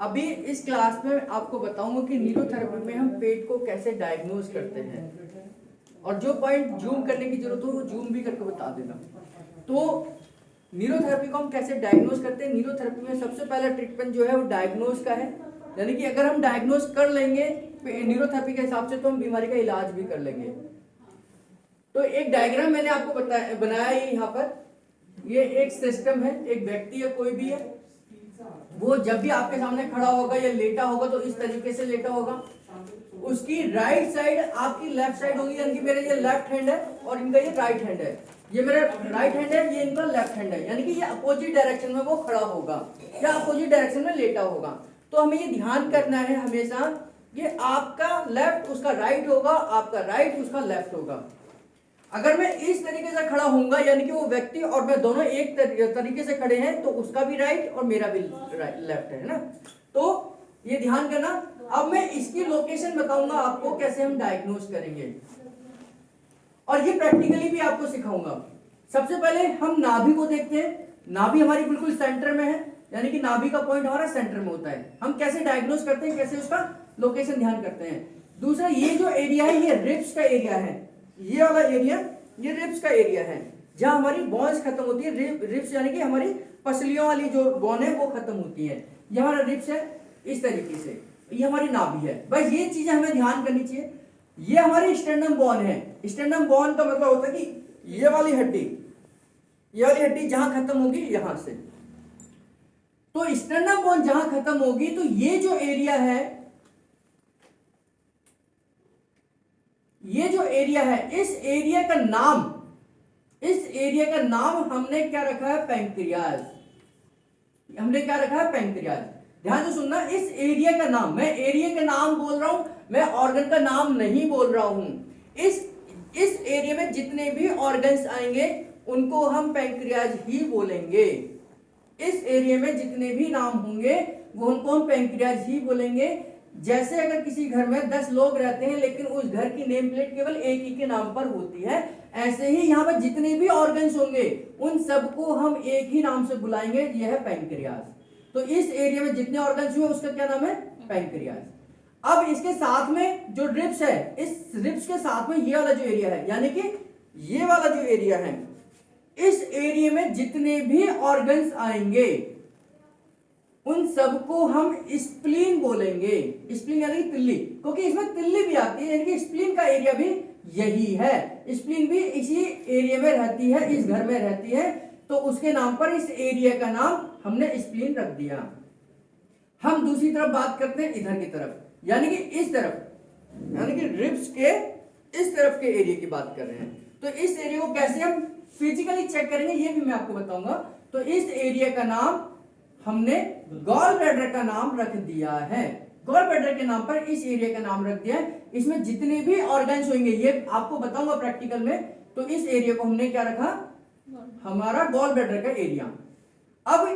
अभी इस क्लास में आपको बताऊंगा कि न्यूरोथेरेपी में हम पेट को कैसे डायग्नोज करते हैं, और जो पॉइंट जूम करने की जरूरत हो वो जूम भी करके बता देना। तो न्यूरोथेरेपी को हम कैसे डायग्नोज करते हैं। न्यूरोथेरेपी में सबसे पहला ट्रीटमेंट जो है वो डायग्नोज का है, यानी कि अगर हम डायग्नोज कर लेंगे न्यूरोथेरेपी के हिसाब से तो हम बीमारी का इलाज भी कर लेंगे। तो एक डायग्राम मैंने आपको बनाया है यहाँ पर। ये एक सिस्टम है, एक व्यक्ति है, कोई भी है, वो जब भी आपके सामने खड़ा होगा या लेटा होगा तो इस तरीके से लेटा होगा। उसकी राइट साइड आपकी लेफ्ट साइड होगी, यानी कि मेरा ये लेफ्ट हैंड है और इनका ये राइट हैंड है। ये मेरा राइट हैंड है, ये इनका लेफ्ट हैंड है, यानी कि ये अपोजिट डायरेक्शन में वो खड़ा होगा या अपोजिट डायरेक्शन में लेटा होगा। तो हमें ये ध्यान करना है हमेशा, ये आपका लेफ्ट उसका राइट होगा, आपका राइट उसका लेफ्ट होगा। अगर मैं इस तरीके से खड़ा होऊंगा, यानी कि वो व्यक्ति और मैं दोनों एक तरीके से खड़े हैं, तो उसका भी राइट और मेरा भी लेफ्ट है ना। तो ये ध्यान करना। अब मैं इसकी लोकेशन बताऊंगा आपको कैसे हम डायग्नोज करेंगे, और ये प्रैक्टिकली भी आपको सिखाऊंगा। सबसे पहले हम नाभि को देखते हैं। नाभि हमारी बिल्कुल सेंटर में है, यानी कि नाभि का पॉइंट हमारा सेंटर में होता है। हम कैसे डायग्नोज करते हैं, कैसे उसका लोकेशन ध्यान करते हैं। दूसरा, ये जो एरिया है ये रिब्स का एरिया है। ये वाला एरिया ये रिब्स का एरिया है, जहां हमारी बोन्स खत्म होती है। रिब्स यानी कि हमारी पसलियों वाली जो बोन है वो खत्म होती है। ये हमारा रिब्स है इस तरीके से, ये हमारी नाभि है। बस ये चीजें हमें ध्यान करनी चाहिए। ये हमारी स्टेर्नम बोन है। स्टेर्नम बोन का मतलब होता है कि ये वाली हड्डी जहां खत्म होगी यहां से, तो स्टेर्नम बोन जहां खत्म होगी तो ये जो एरिया है, ये जो एरिया है, इस एरिया का नाम हमने क्या रखा है, पैंक्रियाज। हमने क्या रखा है, पैंक्रियाज। ध्यान से सुनना, इस एरिया का नाम, मैं एरिया का नाम बोल रहा हूं, मैं ऑर्गन का नाम नहीं बोल रहा हूं। इस एरिया में जितने भी ऑर्गन्स आएंगे उनको हम पैंक्रियाज ही बोलेंगे। इस एरिया में जितने भी नाम होंगे वो उनको हम पैंक्रियाज ही बोलेंगे। जैसे अगर किसी घर में 10 लोग रहते हैं लेकिन उस घर की नेम प्लेट केवल एक ही के नाम पर होती है, ऐसे ही यहाँ पर जितने भी ऑर्गन्स होंगे उन सबको हम एक ही नाम से बुलाएंगे, यह है पैंक्रियाज। तो इस एरिया में जितने ऑर्गन्स हुए उसका क्या नाम है, पैंक्रियाज। अब इसके साथ में जो रिब्स है, इस रिब्स के साथ में ये वाला जो एरिया है, यानी कि ये वाला जो एरिया है, इस एरिया में जितने भी ऑर्गन्स आएंगे उन सबको हम स्प्लीन बोलेंगे। स्प्लीन यानी तिल्ली, क्योंकि इसमें तिल्ली भी आती है, यानी कि स्प्लीन का एरिया भी यही है। स्प्लीन भी इसी एरिया में रहती है, इस घर में रहती है, तो उसके नाम पर इस एरिया का नाम हमने स्प्लीन रख दिया। हम दूसरी तरफ बात करते हैं, इधर की तरफ, यानी कि इस तरफ, यानी कि रिब्स के इस तरफ के एरिया की बात कर रहे हैं। तो इस एरिया को कैसे हम फिजिकली चेक करेंगे ये भी मैं आपको बताऊंगा। तो इस एरिया का नाम हमने गॉल ब्लैडर का नाम रख दिया है। गॉल ब्लैडर के नाम पर इस एरिया का नाम रख दिया है। इसमें जितने भी ऑर्गन्स होंगे ये आपको बताऊंगा प्रैक्टिकल में। तो इस एरिया को हमने क्या रखा, हमारा गॉल ब्लैडर का एरिया। अब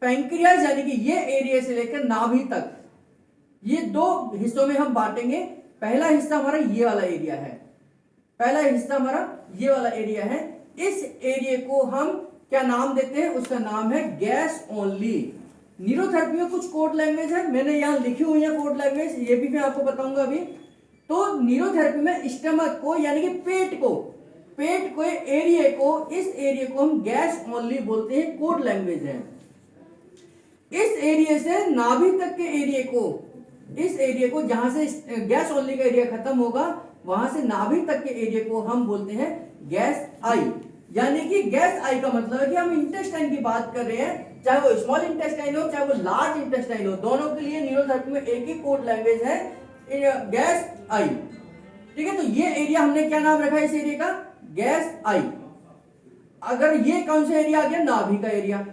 पैंक्रियाज यानी कि ये एरिया से लेकर नाभि तक, ये दो हिस्सों में हम बांटेंगे। पहला हिस्सा हमारा ये वाला एरिया है, पहला हिस्सा हमारा ये वाला एरिया है। इस एरिया को हम क्या नाम देते हैं, उसका नाम है गैस ओनली। न्यूरोथेरेपी में कुछ कोड लैंग्वेज है, मैंने यहां लिखी हुई है कोड लैंग्वेज, ये भी मैं आपको बताऊंगा अभी। तो न्यूरोथेरेपी में स्टमक को यानी कि पेट को एरिया को, इस एरिया को हम गैस ओनली बोलते हैं, कोड लैंग्वेज है। इस एरिया से नाभि तक के एरिया को, इस एरिया को जहां से गैस ओनली का एरिया खत्म होगा वहां से नाभि तक के एरिया को हम बोलते हैं गैस आई। यानी कि गैस आई का मतलब है कि हम इंटेस्टाइन की बात कर रहे हैं, चाहे वो स्मॉल इंटेस्टाइन हो चाहे वो लार्ज इंटेस्टाइन हो, दोनों के लिए न्यूरोथेरेपी में एक ही कोड लैंग्वेज है, गैस आई। ठीक है, तो ये एरिया हमने क्या नाम रखा है, इस एरिया का गैस आई। अगर ये कौन सा एरिया आ गया, नाभि का एरिया।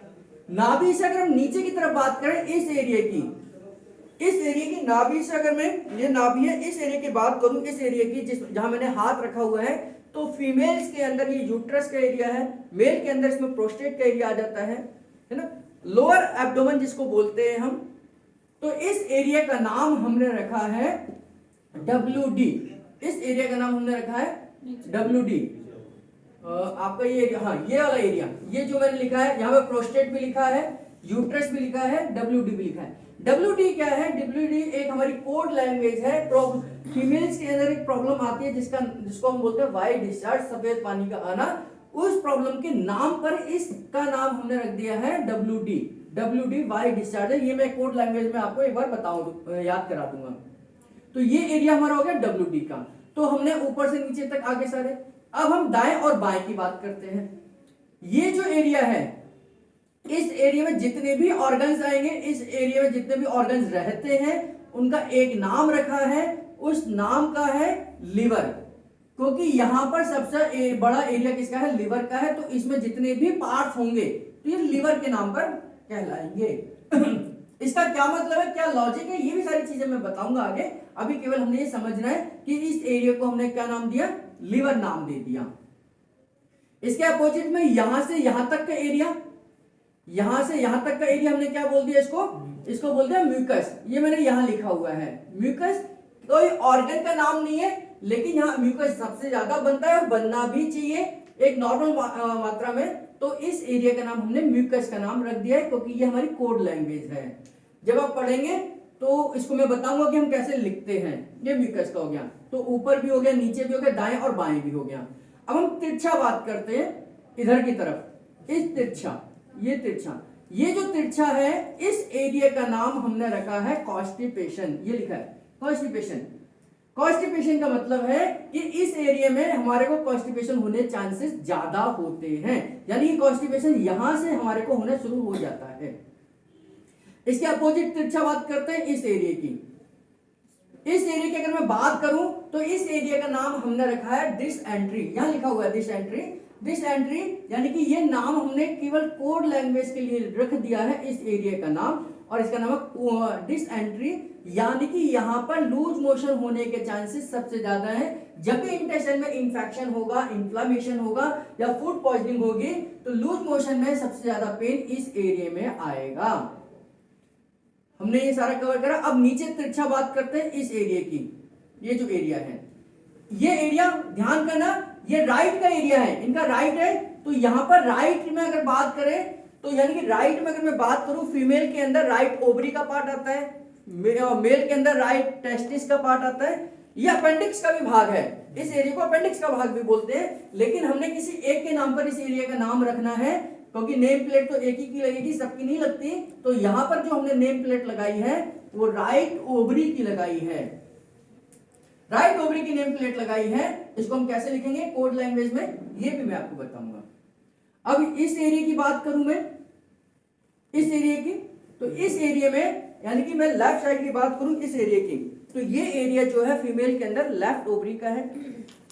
नाभि से अगर हम नीचे की तरफ बात करें, इस एरिया की नाभि से अगर मैं, ये नाभि है, इस एरिया की बात करूं, इस एरिया की जहां मैंने हाथ रखा हुआ है, तो फीमेल्स के अंदर ये यूट्रस का एरिया है, मेल के अंदर इसमें प्रोस्टेट का एरिया आ जाता है ना, लोअर एब्डोमेन जिसको बोलते हैं हम। तो इस एरिया का नाम हमने रखा है WD। इस एरिया का नाम हमने रखा है WD। आपका ये, हाँ, ये वाला एरिया, ये जो मैंने लिखा है यहाँ पे प्रोस्टेट भी लिखा है, यूट्रस भी लिखा है, WD भी लिखा है। WD क्या है? WD एक हमारी कोड लैंग्वेज है। फीमेल्स के अंदर एक प्रॉब्लम आती है जिसको हम बोलते हैं वाइट डिस्चार्ज, सफेद पानी का आना। उस प्रॉब्लम के नाम पर इसका नाम हमने रख दिया है WD वाइट डिस्चार्ज है। ये मैं कोड लैंग्वेज में आपको एक बार याद करा दूंगा। तो ये एरिया हमारा हो गया WD का। तो हमने ऊपर से नीचे तक आगे सारे। अब हम दाएं और बाएं की बात करते हैं। ये जो एरिया है, इस एरिया में जितने भी ऑर्गन्स आएंगे, इस एरिया में जितने भी ऑर्गन्स रहते हैं, उनका एक नाम रखा है। उस नाम का है लिवर, क्योंकि यहां पर सबसे बड़ा एरिया किसका है? लिवर का है। तो इसमें जितने भी पार्ट्स होंगे तो ये लिवर के नाम पर कहलाएंगे। इसका क्या मतलब है, क्या लॉजिक है, ये भी सारी चीजें मैं बताऊंगा आगे। अभी केवल हमने ये समझना है कि इस एरिया को हमने क्या नाम दिया? लिवर नाम दे दिया। इसके अपोजिट में यहां से यहां तक का एरिया, यहां से यहां तक का एरिया हमने क्या बोल दिया? इसको बोल दिया म्यूकस। ये मैंने यहां लिखा हुआ है म्यूकस। कोई ऑर्गन का नाम नहीं है, लेकिन यहाँ म्यूकस सबसे ज्यादा बनता है और बनना भी चाहिए एक नॉर्मल मात्रा में। तो इस एरिया का नाम हमने म्यूकस का नाम रख दिया है, क्योंकि ये हमारी कोड लैंग्वेज है। जब आप पढ़ेंगे तो इसको मैं बताऊंगा कि हम कैसे लिखते हैं। ये म्यूकस का हो गया। तो ऊपर भी हो गया, नीचे भी हो गया, दाएं और बाएं भी हो गया। अब हम तिरछा बात करते हैं इधर की तरफ। इस तिरछा, ये तिरछा, ये जो तिरछा है, इस एरिया का नाम हमने रखा है कॉन्स्टिपेशन। ये लिखा है कॉन्स्टिपेशन। कॉन्स्टिपेशन का मतलब है कि इस एरिया में हमारे को कॉन्स्टिपेशन होने चांसेस ज्यादा होते हैं, यानी कि कॉन्स्टिपेशन यहां से हमारे को होना शुरू हो जाता है। इसके अपोजिट तिरछा बात करते हैं इस एरिया की। इस एरिया की अगर मैं बात करूं तो इस एरिया का नाम हमने रखा है डिसएंट्री। यहां लिखा हुआ है डिसएंट्री। डिसएंट्री यानी कि ये नाम हमने केवल कोड लैंग्वेज के लिए रख दिया है इस एरिया का नाम, और इसका नाम है डिसएंट्री। यानी कि यहां पर लूज मोशन होने के चांसेस सबसे ज्यादा है। जब भी इंटेस्टाइन में इंफेक्शन होगा, इन्फ्लामेशन होगा या फूड पॉइजनिंग होगी, तो लूज मोशन में सबसे ज्यादा पेन इस एरिया में आएगा। हमने ये सारा कवर करा। अब नीचे तिरछा बात करते हैं इस एरिया की। ये जो एरिया है, ये एरिया ध्यान करना, ये राइट का एरिया है, इनका राइट है। तो यहां पर राइट में अगर बात करें तो यानी कि राइट में अगर मैं बात करूं, फीमेल के अंदर राइट ओवरी का पार्ट आता है, मेल के अंदर राइट टेस्टिस का पार्ट आता है। ये अपेंडिक्स का भी भाग है। इस एरिया को अपेंडिक्स का भाग भी बोलते हैं, लेकिन हमने किसी एक के नाम पर इस एरिया का नाम रखना है, क्योंकि नेम प्लेट तो एक ही की लगेगी, सबकी नहीं लगती। तो यहां पर जो हमने नेम प्लेट लगाई है वो राइट ओवरी की लगाई है। राइट ओवरी की नेम प्लेट लगाई है। इसको हम कैसे लिखेंगे कोड लैंग्वेज में, ये भी मैं आपको बताऊंगा। अब इस एरिया की बात करूं मैं, इस एरिया की, तो इस एरिया में यानी कि मैं लेफ्ट साइड की बात करूं इस एरिया की, तो ये एरिया जो है फीमेल के अंदर लेफ्ट ओवरी का है,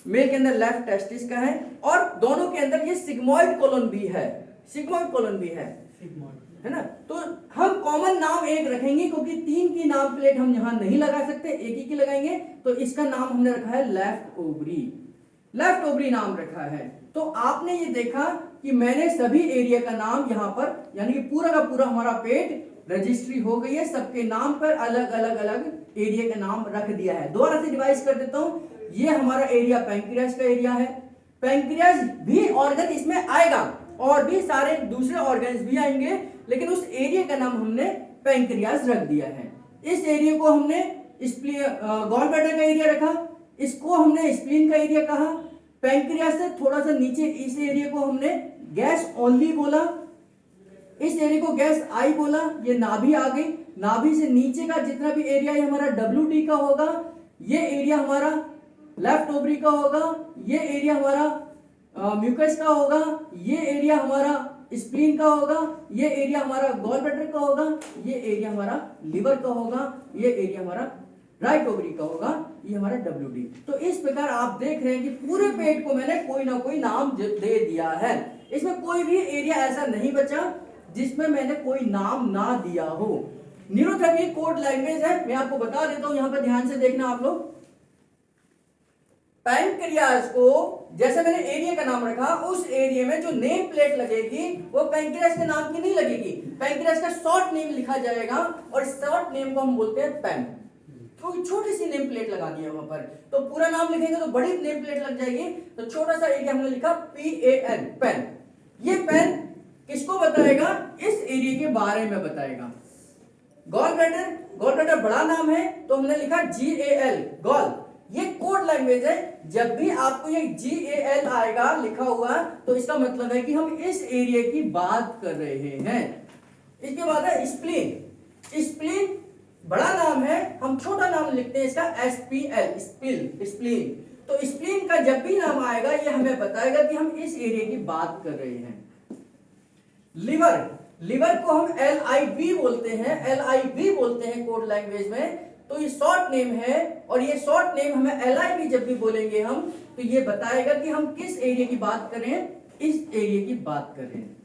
मेल के अंदर लेफ्ट टेस्टिस का है, और दोनों के अंदर ये सिग्मॉइड कोलन भी है। सिग्मॉइड कोलन भी है ना। तो हम कॉमन नाम एक रखेंगे, क्योंकि तीन की नाम प्लेट हम यहां नहीं लगा सकते, एक ही की लगाएंगे। तो इसका नाम हमने रखा है लेफ्ट ओवरी। लेफ्ट ओवरी नाम रखा है। तो आपने ये देखा कि मैंने सभी एरिया का नाम यहां पर, यानी कि पूरा का पूरा हमारा पेट रजिस्ट्री हो गई है, सबके नाम पर अलग अलग अलग एरिया का नाम रख दिया है। दोबारा से रिवाइज कर देता हूं। ये हमारा एरिया पैंक्रियास का एरिया है। पैंक्रियास भी ऑर्गन इसमें आएगा, और भी सारे दूसरे ऑर्गन्स भी आएंगे, लेकिन उस एरिया का नाम हमने पैंक्रियास रख दिया है। इस एरिया को हमने गॉल ब्लैडर का एरिया रखा, इसको हमने स्प्लीन का एरिया कहा। पैंक्रियास से थोड़ा सा नीचे इस एरिया को हमने गैस ओनली बोला, इस एरिया को गैस आई बोला। ये नाभि आ गई। नाभि से नीचे का जितना भी एरिया है हमारा WD का होगा। ये एरिया हमारा लेफ्ट ओवरी का होगा। ये एरिया हमारा म्यूकस का होगा। ये एरिया हमारा स्प्लीन का होगा। ये एरिया हमारा गॉल ब्लैडर का होगा। ये एरिया हमारा लिवर का होगा। ये एरिया हमारा राइट ओवरी का होगा। ये हमारा WD। तो इस प्रकार आप देख रहे हैं कि पूरे पेट को मैंने कोई ना कोई नाम दे दिया है। इसमें कोई भी एरिया ऐसा नहीं बचा जिसमें मैंने कोई नाम ना दिया हो। न्यूरोथेरेपी कोड लैंग्वेज है, मैं आपको बता देता हूं, यहां पर ध्यान से देखना आप लोग। पैंक्रियास को जैसे मैंने एरिया का नाम रखा, उस एरिया में जो नेम प्लेट लगेगी वो पैंक्रियास के नाम की नहीं लगेगी। पैंक्रियास का शॉर्ट नेम लिखा जाएगा, और शॉर्ट नेम को हम बोलते हैं पैन। तो छोटी सी नेम प्लेट लगा दी है वहां पर। तो पूरा नाम लिखेंगे तो बड़ी नेम प्लेट लग जाएगी। तो छोटा सा एरिया हमने लिखा PAN, पेन। ये पेन किसको बताएगा? इस एरिया के बारे में बताएगा। गॉल ब्लैडर, गॉल ब्लैडर बड़ा नाम है तो हमने लिखा GAL, गॉल। ये कोड लैंग्वेज है, जब भी आपको ये GAL आएगा लिखा हुआ तो इसका मतलब है कि हम इस एरिया की बात कर रहे हैं। इसके बाद है स्प्लीन। स्प्लीन बड़ा नाम है, हम छोटा नाम लिखते हैं इसका SPL, स्प्लीन। तो स्प्लीन का जब भी नाम आएगा ये हमें बताएगा कि हम इस एरिया की बात कर रहे हैं। लिवर, लिवर को हम LIV बोलते हैं, LIV बोलते हैं कोड लैंग्वेज में। तो ये शॉर्ट नेम है और ये शॉर्ट नेम हमें LIV जब भी बोलेंगे हम तो ये बताएगा कि हम किस एरिया की बात कर रहे हैं, इस एरिया की बात कर रहे हैं।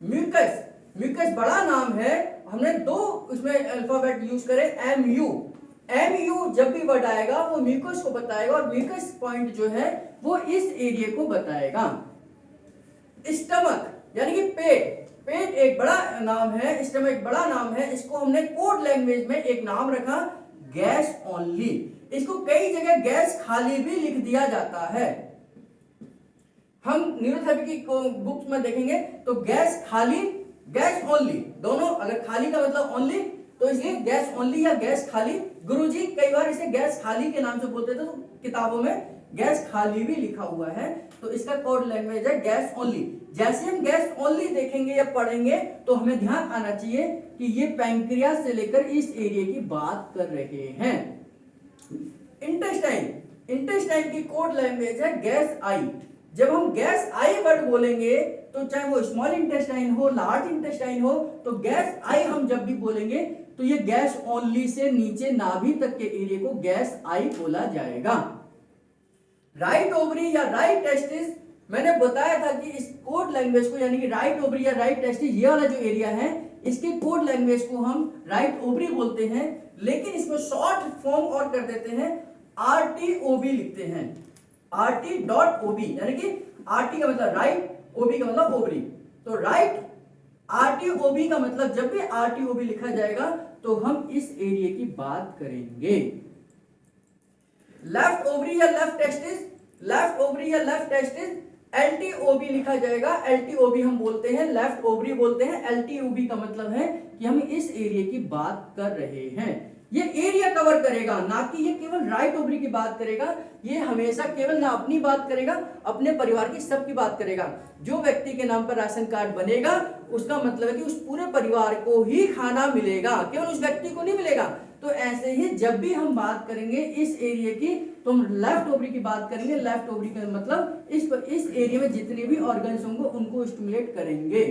म्यूकस, म्यूकस बड़ा नाम है, हमने दो उसमें अल्फाबेट यूज करे MU। MU जब भी वर्ड आएगा वो म्यूकस को बताएगा और म्यूकस पॉइंट जो है वो इस एरिया को बताएगा। स्टमक यानी कि पेट, पेट एक बड़ा नाम है, स्टमक एक बड़ा नाम है। इसको हमने कोड लैंग्वेज में एक नाम रखा गैस ओनली। इसको कई जगह गैस खाली भी लिख दिया जाता है। हम न्यूरोथेरेपी की बुक्स में देखेंगे तो गैस खाली, गैस ओनली दोनों, अगर खाली का मतलब ओनली तो इसलिए गैस ओनली या गैस खाली। गुरुजी कई बार इसे गैस खाली के नाम से बोलते थे, तो किताबों में गैस खाली भी लिखा हुआ है। तो इसका कोड लैंग्वेज है गैस ओनली। जैसे हम गैस ओनली देखेंगे या पढ़ेंगे तो हमें ध्यान आना चाहिए कि ये पैंक्रियास से लेकर इस एरिया की बात कर रहे हैं। इंटेस्टाइन, इंटेस्टाइन की कोड लैंग्वेज है गैस आई। जब हम गैस आई वर्ड बोलेंगे तो चाहे वो स्मॉल इंटेस्टाइन हो, लार्ज इंटेस्टाइन हो, तो गैस आई हम जब भी बोलेंगे तो ये गैस ओनली से नीचे नाभि तक के एरिया को गैस आई बोला जाएगा। राइट ओवरी या राइट टेस्टिस, मैंने बताया था कि इस कोड लैंग्वेज को यानी कि राइट ओवरी या राइट टेस्टिस ये वाला जो एरिया है इसके कोड लैंग्वेज को हम राइट ओवरी बोलते हैं, लेकिन इसको शॉर्ट फॉर्म और कर देते हैं RTOB लिखते हैं, RT.OB यानी कि RT का मतलब राइट, OB का मतलब ओवरी। तो राइट RTOB का मतलब जब भी RTOB लिखा जाएगा तो हम इस एरिया की बात करेंगे। लेफ्ट ओवरी या लेफ्ट टेस्टिस, लेफ्ट ओवरी या लेफ्ट टेस्टिस LTOB लिखा जाएगा। LTOB हम बोलते हैं, लेफ्ट ओवरी बोलते हैं। LTOB का मतलब है कि हम इस एरिया की बात कर रहे हैं। ये एरिया कवर करेगा, ना कि ये केवल राइट ओवरी की बात करेगा। ये हमेशा केवल ना अपनी बात करेगा, अपने परिवार की सबकी बात करेगा। जो व्यक्ति के नाम पर राशन कार्ड बनेगा उसका मतलब है कि उस पूरे परिवार को ही खाना मिलेगा, केवल उस व्यक्ति को नहीं मिलेगा। तो ऐसे ही जब भी हम बात करेंगे इस एरिया की तो हम लेफ्ट ओवरी की बात करेंगे। लेफ्ट ओवरी का मतलब इस एरिया में जितने भी ऑर्गन्स होंगे उनको स्टिमुलेट करेंगे।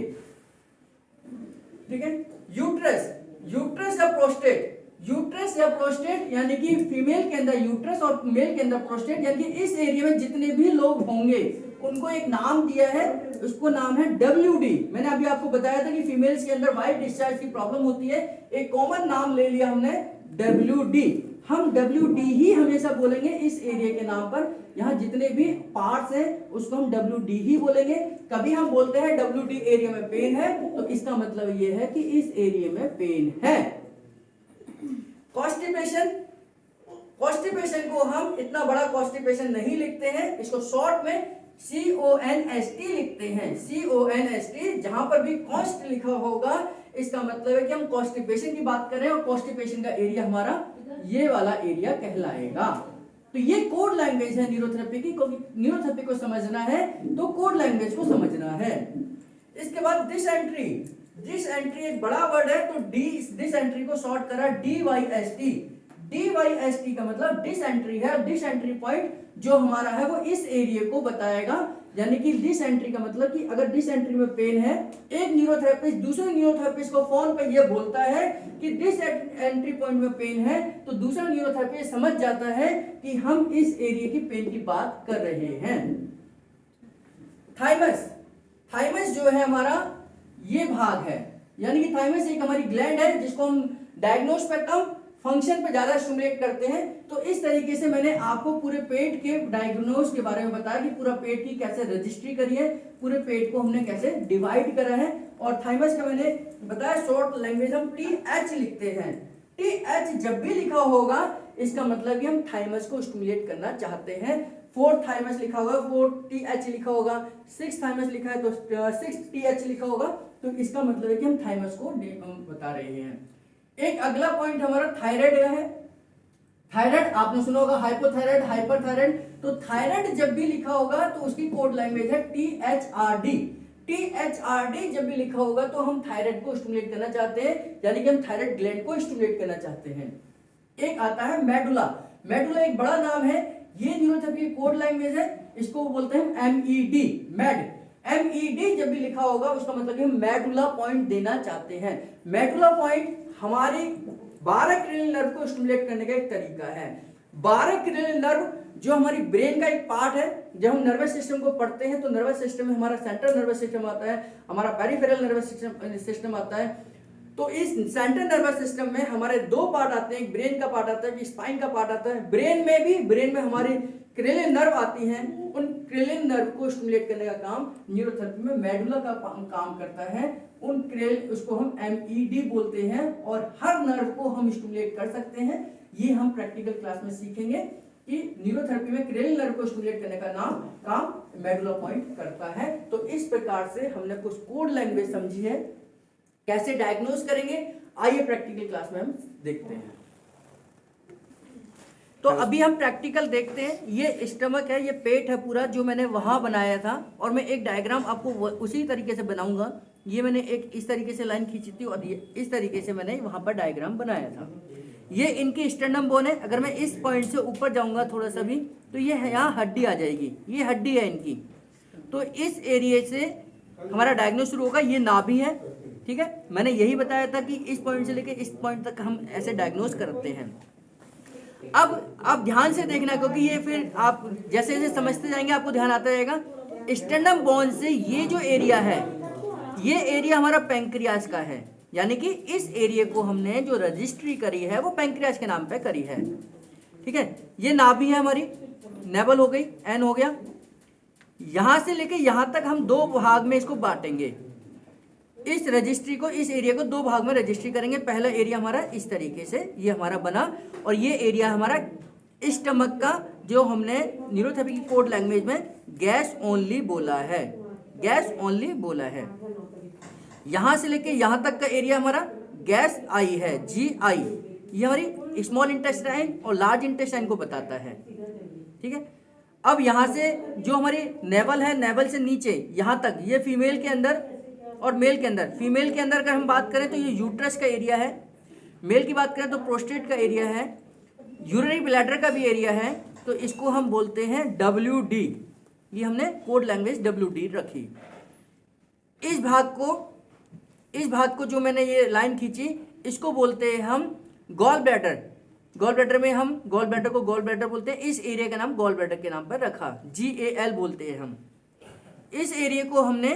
ठीक है। यूट्रस, यूट्रस या प्रोस्टेट, यूट्रस या प्रोस्टेट यानी कि फीमेल के अंदर यूट्रस और मेल के अंदर प्रोस्टेट, यानी कि इस एरिया में जितने भी लोग होंगे उनको एक नाम दिया है, उसको नाम है WD। मैंने अभी आपको बताया था कि फीमेल्स के अंदर वाइट डिस्चार्ज की प्रॉब्लम होती है, एक कॉमन नाम ले लिया हमने WD। हम WD ही हमेशा बोलेंगे इस एरिया के नाम पर। यहाँ जितने भी पार्ट्स हैं उसको हम WD ही बोलेंगे। कभी हम बोलते हैं WD एरिया में पेन है तो इसका मतलब ये है कि इस एरिया में पेन है। कॉन्स्टिपेशन, कॉन्स्टिपेशन को हम इतना बड़ा कॉन्स्टिपेशन नहीं लिखते हैं, इसको शॉर्ट में CONST लिखते हैं। CONST, जहां पर भी कॉन्स्ट लिखा होगा इसका मतलब है कि हम कॉन्स्टिपेशन की बात कर रहे हैं और कॉन्स्टिपेशन का एरिया हमारा ये वाला एरिया कहलाएगा। तो ये कोड लैंग्वेज है न्यूरोथेरेपी की, क्योंकि न्यूरोथेरेपी को समझना है तो कोड लैंग्वेज को समझना है। इसके बाद डिसएंट्री, डिसएंट्री एक बड़ा वर्ड है तो डिसएंट्री को शॉर्ट करा DYST। DYST का मतलब डिसएंट्री है। डिसएंट्री पॉइंट जो हमारा है वो इस एरिया को बताएगा, यानी कि डिसएंट्री का मतलब कि अगर डिसएंट्री में पेन है, एक न्यूरोथेरेपिस्ट दूसरे न्यूरोथेरेपिस्ट को फोन पे ये बोलता है कि डिसएंट्री पॉइंट में पेन है, तो दूसरा न्यूरोथेरेपिस्ट समझ जाता है कि हम इस एरिया की पेन की बात कर रहे हैं। थाइमस, थाइमस जो है हमारा ये भाग है, यानी कि थाइमस एक हमारी ग्लैंड है जिसको हम डायग्नोस पे कम, फंक्शन पे ज्यादा स्टिमुलेट करते हैं। तो इस तरीके से मैंने आपको पूरे पेट के डायग्नोस के बारे में बताया कि पूरा पेट की कैसे रजिस्ट्री करी है, पूरे पेट को हमने कैसे डिवाइड करा है। और थाइमस का मैंने बताया शॉर्ट लैंग्वेज हम TH लिखते हैं। TH जब भी लिखा होगा इसका मतलब कि हम थाइमस को स्टिमुलेट करना चाहते हैं। 4th थाइमस लिखा होगा, 4th लिखा होगा, 6th थाइमस लिखा है तो 6th लिखा होगा, तो इसका मतलब है कि हम थाइमस को बता रहे हैं। एक अगला पॉइंट हमारा थायराइड का है। थायराइड आपने सुना होगा, हाइपोथायराइड, हाइपरथायराइड। तो थायराइड जब भी लिखा होगा तो उसकी कोड लैंग्वेज है THRD। THRD जब भी लिखा होगा तो हम थायराइड को स्टिमुलेट करना चाहते हैं, यानी कि हम थायराइड ग्लैंड को स्टिमुलेट करना चाहते हैं। एक आता है मेडुला। मेडुला एक बड़ा नाम है, ये न्यूरोथेरेपी की कोड लैंग्वेज है, इसको बोलते हैं MED, मेड। MED जब भी लिखा होगा उसका मतलब हम मेडुला पॉइंट देना चाहते हैं। मेडुला पॉइंट हमारे 12 क्रेनियल नर्व को स्टिमुलेट करने का एक तरीका है। 12 क्रेनियल नर्व जो हमारी ब्रेन का एक पार्ट है, जब हम नर्वस सिस्टम को पढ़ते हैं तो नर्वस सिस्टम में हमारा सेंट्रल नर्वस सिस्टम आता है, हमारा पेरिफेरल नर्वस सिस्टम आता है। तो इस सेंट्रल नर्वस सिस्टम में हमारे दो पार्ट आते हैं, एक ब्रेन का पार्ट आता है, एक स्पाइन का पार्ट आता है। ब्रेन में हमारी क्रेनियल नर्व आती हैं, उन क्रेनियल नर्व को स्टिमुलेट करने का काम न्यूरोथेरेपी में मेडुला का काम करता है। उन उसको हम MED बोलते हैं, और हर नर्व को हम स्टिमुलेट कर सकते हैं। ये हम प्रैक्टिकल क्लास में सीखेंगे कि न्यूरोथेरेपी में क्रेनियल नर्व को स्टिमुलेट करने का काम मेडुला पॉइंट करता है। तो इस प्रकार से हमने कुछ कोड लैंग्वेज समझी है, कैसे डायग्नोज करेंगे आइए प्रैक्टिकल क्लास में हम देखते हैं। तो अभी हम प्रैक्टिकल देखते हैं। ये स्टमक है, ये पेट है पूरा, जो मैंने वहां बनाया था, और मैं एक डायग्राम आपको उसी तरीके से बनाऊंगा। ये मैंने एक इस तरीके से लाइन खींची थी और ये इस तरीके से मैंने वहां पर डायग्राम बनाया था। ये इनकी स्टर्नम बोन है। अगर मैं इस पॉइंट से ऊपर जाऊंगा थोड़ा सा भी तो ये यहाँ हड्डी आ जाएगी, ये हड्डी है इनकी। तो इस एरिया से हमारा डायग्नोस शुरू होगा। ये नाभि है, ठीक है। मैंने यही बताया था कि इस पॉइंट से लेकर इस पॉइंट तक हम ऐसे डायग्नोस करते हैं। अब आप ध्यान से देखना, क्योंकि ये फिर आप जैसे जैसे समझते जाएंगे आपको ध्यान आता जाएगा। स्टर्नम बोन से ये जो एरिया है, ये एरिया हमारा पैंक्रियास का है, यानी कि इस एरिया को हमने जो रजिस्ट्री करी है वो पैंक्रियास के नाम पे करी है, ठीक है। ये नाभि है हमारी, नेवल हो गई, एन हो गया। यहां से लेके यहां तक हम दो भाग में इसको बांटेंगे। इस रजिस्ट्री को, इस एरिया को दो भाग में रजिस्ट्री करेंगे। पहला एरिया हमारा इस तरीके से ये हमारा बना, और ये एरिया हमारा स्टमक का, जो हमने न्यूरोथेरेपी की कोड लैंग्वेज में गैस ओनली बोला है, गैस ओनली बोला है। यहां से लेके यहां तक का एरिया हमारा गैस आई है, GI। ये हमारी स्मॉल इंटेस्टाइन और लार्ज इंटेस्टाइन को बताता है, ठीक है। अब यहां से जो हमारी नेवल है, नेवल से नीचे यहां तक, ये फीमेल के अंदर और मेल के अंदर। फीमेल के अंदर अगर हम बात करें तो ये यूट्रस का एरिया है, मेल की बात करें तो प्रोस्टेट का एरिया है, यूरिनरी ब्लैडर का भी एरिया है। तो इसको हम बोलते हैं WD। ये हमने कोड लैंग्वेज WD रखी। इस भाग को जो मैंने ये लाइन खींची, इसको बोलते हैं हम गॉल ब्लैडर। गॉल ब्लैडर में हम गॉल ब्लैडर को गॉल ब्लैडर बोलते हैं। इस एरिया का नाम गॉल ब्लैडर के नाम पर रखा, GAL बोलते हैं हम। इस एरिया को हमने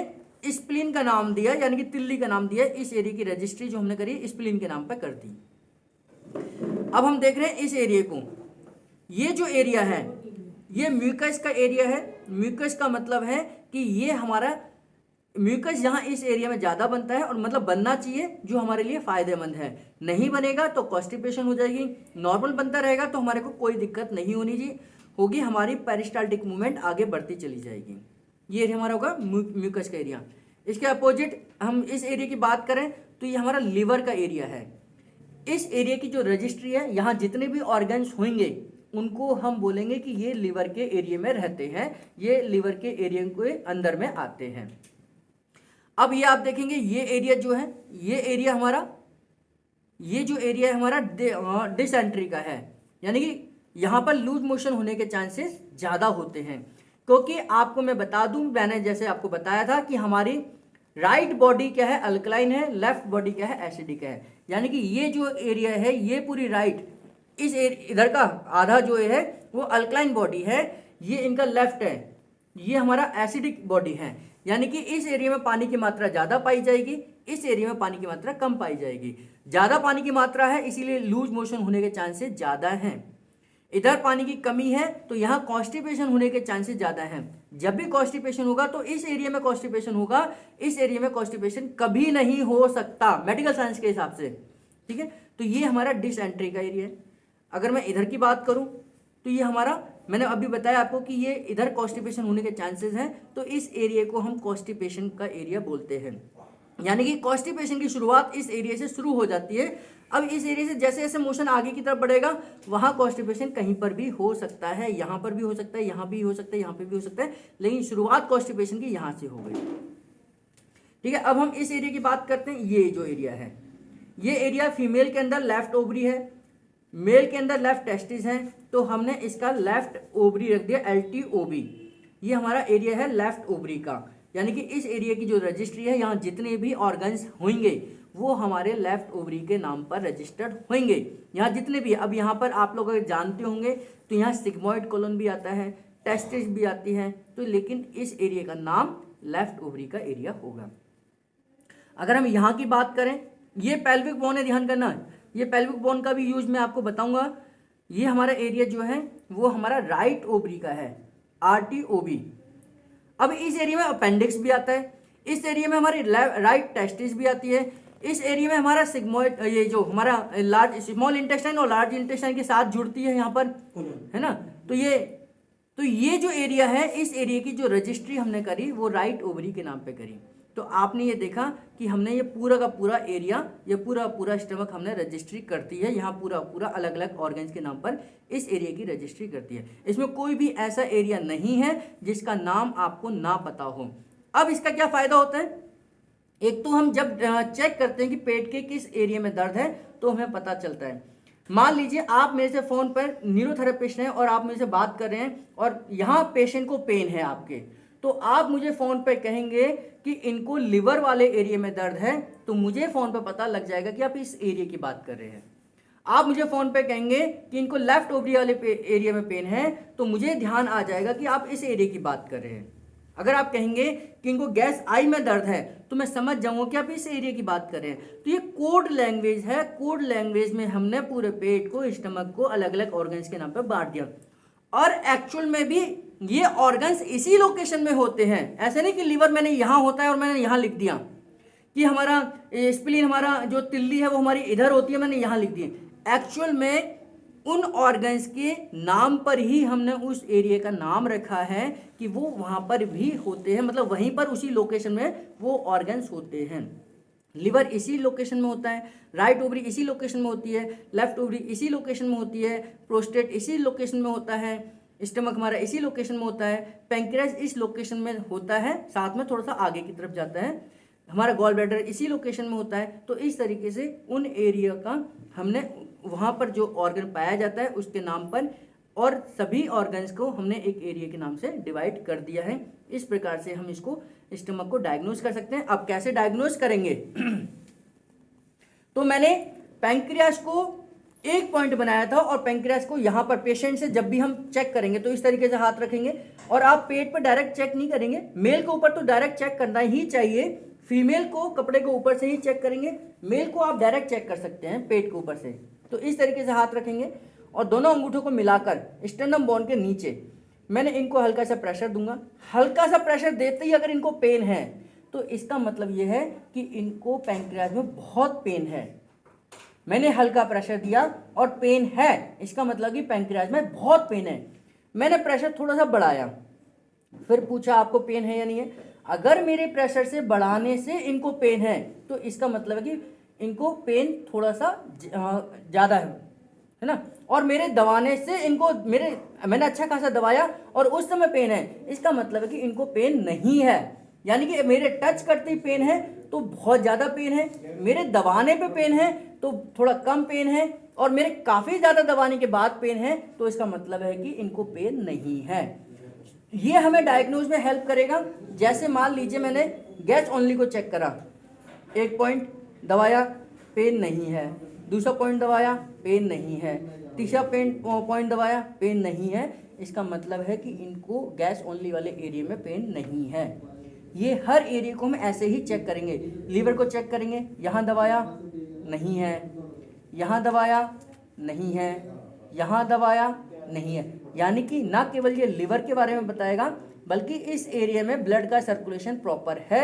स्प्लीन का नाम दिया, यानी कि तिल्ली का नाम दिया। इस एरिया की रजिस्ट्री जो हमने करी स्प्लीन के नाम पर कर दी। अब हम देख रहे हैं इस एरिया को। ये जो एरिया है ये म्यूकस का एरिया है। म्यूकस का मतलब है कि ये हमारा म्यूकस यहाँ इस एरिया में ज़्यादा बनता है, और मतलब बनना चाहिए, जो हमारे लिए फ़ायदेमंद है। नहीं बनेगा तो कॉन्स्टिपेशन हो जाएगी। नॉर्मल बनता रहेगा तो हमारे को कोई दिक्कत नहीं होगी, हमारी पेरिस्टाल्टिक मूवमेंट आगे बढ़ती चली जाएगी। ये एरिया हमारा होगा म्यूकस का एरिया। इसके अपोजिट हम इस एरिया की बात करें तो ये हमारा लीवर का एरिया है। इस एरिया की जो रजिस्ट्री है, यहाँ जितने भी ऑर्गन्स होंगे उनको हम बोलेंगे कि ये लीवर के एरिया में रहते हैं, ये लीवर के एरिया के अंदर में आते हैं। अब ये आप देखेंगे, ये एरिया जो है, ये एरिया हमारा, ये जो एरिया है हमारा डिसेंट्री का है, यानी कि यहाँ पर लूज मोशन होने के चांसेस ज़्यादा होते हैं। क्योंकि आपको मैं बता दूं, मैंने जैसे आपको बताया था कि हमारी राइट बॉडी क्या है, अल्कलाइन है, लेफ्ट बॉडी क्या है, एसिडिक है। यानी कि ये जो एरिया है, ये पूरी राइट, इस इधर का आधा जो है वो अल्कलाइन बॉडी है, ये इनका लेफ्ट है, ये हमारा एसिडिक बॉडी है। यानी कि इस एरिया में पानी की मात्रा ज़्यादा पाई जाएगी, इस एरिया में पानी की मात्रा कम पाई जाएगी। ज़्यादा पानी की मात्रा है इसीलिए लूज मोशन होने के चांसेस ज़्यादा हैं। इधर पानी की कमी है तो यहाँ कॉन्स्टिपेशन होने के चांसेस ज़्यादा हैं। जब भी कॉन्स्टिपेशन होगा तो इस एरिया में कॉन्स्टिपेशन होगा, इस एरिया में कॉन्स्टिपेशन कभी नहीं हो सकता मेडिकल साइंस के हिसाब से, ठीक है। तो ये हमारा डिसेंट्री का एरिया है। अगर मैं इधर की बात करूँ तो ये हमारा मैंने अभी बताया आपको कि ये इधर कॉन्स्टिपेशन होने के चांसेस हैं, तो इस एरिया को हम कॉन्स्टिपेशन का एरिया बोलते हैं। यानी कि कॉन्स्टिपेशन की शुरुआत इस एरिया से शुरू हो जाती है। अब इस एरिया से जैसे जैसे मोशन आगे की तरफ बढ़ेगा, वहां कॉन्स्टिपेशन कहीं पर भी हो सकता है, यहां पर भी हो सकता है, यहां भी हो सकता है, यहां पे भी हो सकता है, लेकिन शुरुआत कॉन्स्टिपेशन की यहां से हो गई। ठीक है, अब हम इस एरिया की बात करते हैं। ये जो एरिया है, ये एरिया फीमेल के अंदर लेफ्ट ओवरी है, मेल के अंदर लेफ्ट टेस्टिस है, तो हमने इसका लेफ्ट ओवरी रख दिया LTOB। ये हमारा एरिया है लेफ्ट ओवरी का, यानी कि इस एरिया की जो रजिस्ट्री है, यहाँ जितने भी ऑर्गन्स होंगे वो हमारे लेफ्ट ओवरी के नाम पर रजिस्टर्ड होंगे। यहाँ जितने भी, अब यहाँ पर आप लोग अगर जानते होंगे तो यहाँ सिग्मोइड कोलन भी आता है, टेस्टिस भी आती है, तो लेकिन इस एरिया का नाम लेफ्ट ओवरी का एरिया होगा। अगर हम यहाँ की बात करें, ये पेल्विक बोन है, ध्यान करना, ये पेल्विक बोन का भी यूज मैं आपको बताऊंगा। ये हमारा एरिया जो है वो हमारा राइट ओवरी का है, RTOB। अब इस एरिया में अपेंडिक्स भी आता है, इस एरिया में हमारी राइट टेस्टिस भी आती है, इस एरिया में हमारा सिग्मोइड, ये जो हमारा लार्ज स्मॉल इंटेस्टाइन और लार्ज इंटेस्टाइन के साथ जुड़ती है यहाँ पर, है ना। तो ये जो एरिया है, इस एरिया की जो रजिस्ट्री हमने करी वो राइट ओवरी के नाम पे करी। तो आपने ये देखा कि हमने ये पूरा का पूरा एरिया, ये पूरा स्टमक हमने रजिस्ट्री करती है, यहाँ पूरा अलग अलग ऑर्गन्स के नाम पर इस एरिया की रजिस्ट्री करती है। इसमें कोई भी ऐसा एरिया नहीं है जिसका नाम आपको ना पता हो। अब इसका क्या फायदा होता है, एक तो हम जब चेक करते हैं कि पेट के किस एरिया में दर्द है तो हमें पता चलता है। मान लीजिए आप मेरे से फोन पर न्यूरोथेरेपिस्ट हैं और आप मेरे से बात कर रहे हैं और यहाँ पेशेंट को पेन है आपके, तो आप मुझे फोन पे कहेंगे कि इनको लिवर वाले एरिया में दर्द है, तो मुझे फोन पे पता लग जाएगा कि आप इस एरिया की बात कर रहे हैं। आप मुझे फोन पे कहेंगे कि इनको लेफ्ट ओवरी वाले एरिया में पेन है, तो मुझे ध्यान आ जाएगा कि आप इस एरिया की बात कर रहे हैं। अगर आप कहेंगे कि इनको गैस आई में दर्द है, तो मैं समझ जाऊंगा कि आप इस एरिया की बात कर रहे हैं। तो ये कोड लैंग्वेज है, कोड लैंग्वेज में हमने पूरे पेट को, स्टमक को अलग अलग ऑर्गन्स के नाम पर बांट दिया। और एक्चुअल में भी ये ऑर्गन्स इसी लोकेशन में होते हैं। ऐसे नहीं कि लीवर मैंने यहाँ होता है और मैंने यहाँ लिख दिया कि हमारा स्प्लीन, हमारा जो तिल्ली है वो हमारी इधर होती है, मैंने यहाँ लिख दिया। एक्चुअल में उन ऑर्गन्स के नाम पर ही हमने उस एरिया का नाम रखा है कि वो वहाँ पर भी होते हैं, मतलब वहीं पर उसी लोकेशन में वो ऑर्गन्स होते हैं। लिवर इसी लोकेशन में होता है, राइट ओवरी इसी लोकेशन में होती है, लेफ्ट ओवरी इसी लोकेशन में होती है, प्रोस्टेट इसी लोकेशन में होता है, स्टमक हमारा इसी लोकेशन में होता है, पैंक्रियास इस लोकेशन में होता है, साथ में थोड़ा सा आगे की तरफ जाता है, हमारा गॉल ब्लैडर इसी लोकेशन में होता है। तो इस तरीके से उन एरिया का हमने वहाँ पर जो ऑर्गन पाया जाता है उसके नाम पर, और सभी ऑर्गन्स को हमने एक एरिया के नाम से डिवाइड कर दिया है। इस प्रकार से हम इसको स्टमक को डायग्नोज कर सकते हैं। अब कैसे डायग्नोज करेंगे तो मैंने पैंक्रियास को एक पॉइंट बनाया था, और पैंक्रियास को यहाँ पर पेशेंट से जब भी हम चेक करेंगे तो इस तरीके से हाथ रखेंगे, और आप पेट पर डायरेक्ट चेक नहीं करेंगे। मेल के ऊपर तो डायरेक्ट चेक करना ही चाहिए, फीमेल को कपड़े के ऊपर से ही चेक करेंगे, मेल को आप डायरेक्ट चेक कर सकते हैं पेट के ऊपर से। तो इस तरीके से हाथ रखेंगे और दोनों अंगूठों को मिलाकर स्टर्नम बोन के नीचे मैंने इनको हल्का सा प्रेशर दूंगा। हल्का सा प्रेशर देते ही अगर इनको पेन है तो इसका मतलब ये है कि इनको पैंक्रियाज में बहुत पेन है। मैंने हल्का प्रेशर दिया और पेन है, इसका मतलब कि पैंक्रियाज में बहुत पेन है। मैंने प्रेशर थोड़ा सा बढ़ाया, फिर पूछा आपको पेन है या नहीं है। अगर मेरे प्रेशर से बढ़ाने से इनको पेन है तो इसका मतलब है कि इनको पेन थोड़ा सा ज़्यादा है ना। और मेरे दबाने से इनको मैंने अच्छा खासा दबाया और उस समय पेन है, इसका मतलब है कि इनको पेन नहीं है। यानी कि मेरे टच करते ही पेन है तो बहुत ज़्यादा पेन है, मेरे दबाने पे पेन है तो थोड़ा कम पेन है, और मेरे काफ़ी ज़्यादा दबाने के बाद पेन है तो इसका मतलब है कि इनको पेन नहीं है। ये हमें डायग्नोज में हेल्प करेगा। जैसे मान लीजिए मैंने गैस ओनली को चेक करा, एक पॉइंट दबाया, पेन नहीं है, दूसरा पॉइंट दबाया, पेन नहीं है, तीसरा पॉइंट दबाया, पेन नहीं है। इसका मतलब है कि इनको गैस ओनली वाले एरिया में पेन नहीं है। ये हर एरिया को हम ऐसे ही चेक करेंगे। लीवर को चेक करेंगे, यहाँ दबाया नहीं है, यहाँ दबाया नहीं है, यहाँ दबाया नहीं है। यानी कि ना केवल ये लिवर के बारे में बताएगा बल्कि इस एरिया में ब्लड का सर्कुलेशन प्रॉपर है,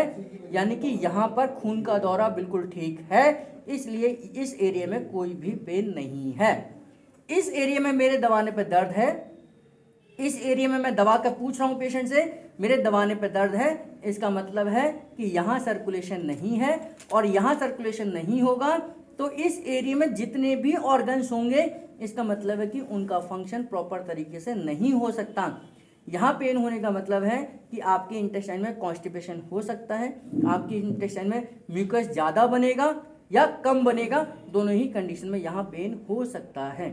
यानी कि यहाँ पर खून का दौरा बिल्कुल ठीक है, इसलिए इस एरिया में कोई भी पेन नहीं है। इस एरिया में मेरे दबाने पर दर्द है, इस एरिया में मैं दबा कर पूछ रहा हूँ पेशेंट से, मेरे दबाने पर दर्द है, इसका मतलब है कि यहाँ सर्कुलेशन नहीं है, और यहाँ सर्कुलेशन नहीं होगा तो इस एरिया में जितने भी ऑर्गन्स होंगे, इसका मतलब है कि उनका फंक्शन प्रॉपर तरीके से नहीं हो सकता। यहाँ पेन होने का मतलब है कि आपके इंटेस्टाइन में कॉन्स्टिपेशन हो सकता है, आपके इंटेस्टाइन में म्यूकस ज़्यादा बनेगा या कम बनेगा, दोनों ही कंडीशन में यहाँ पेन हो सकता है।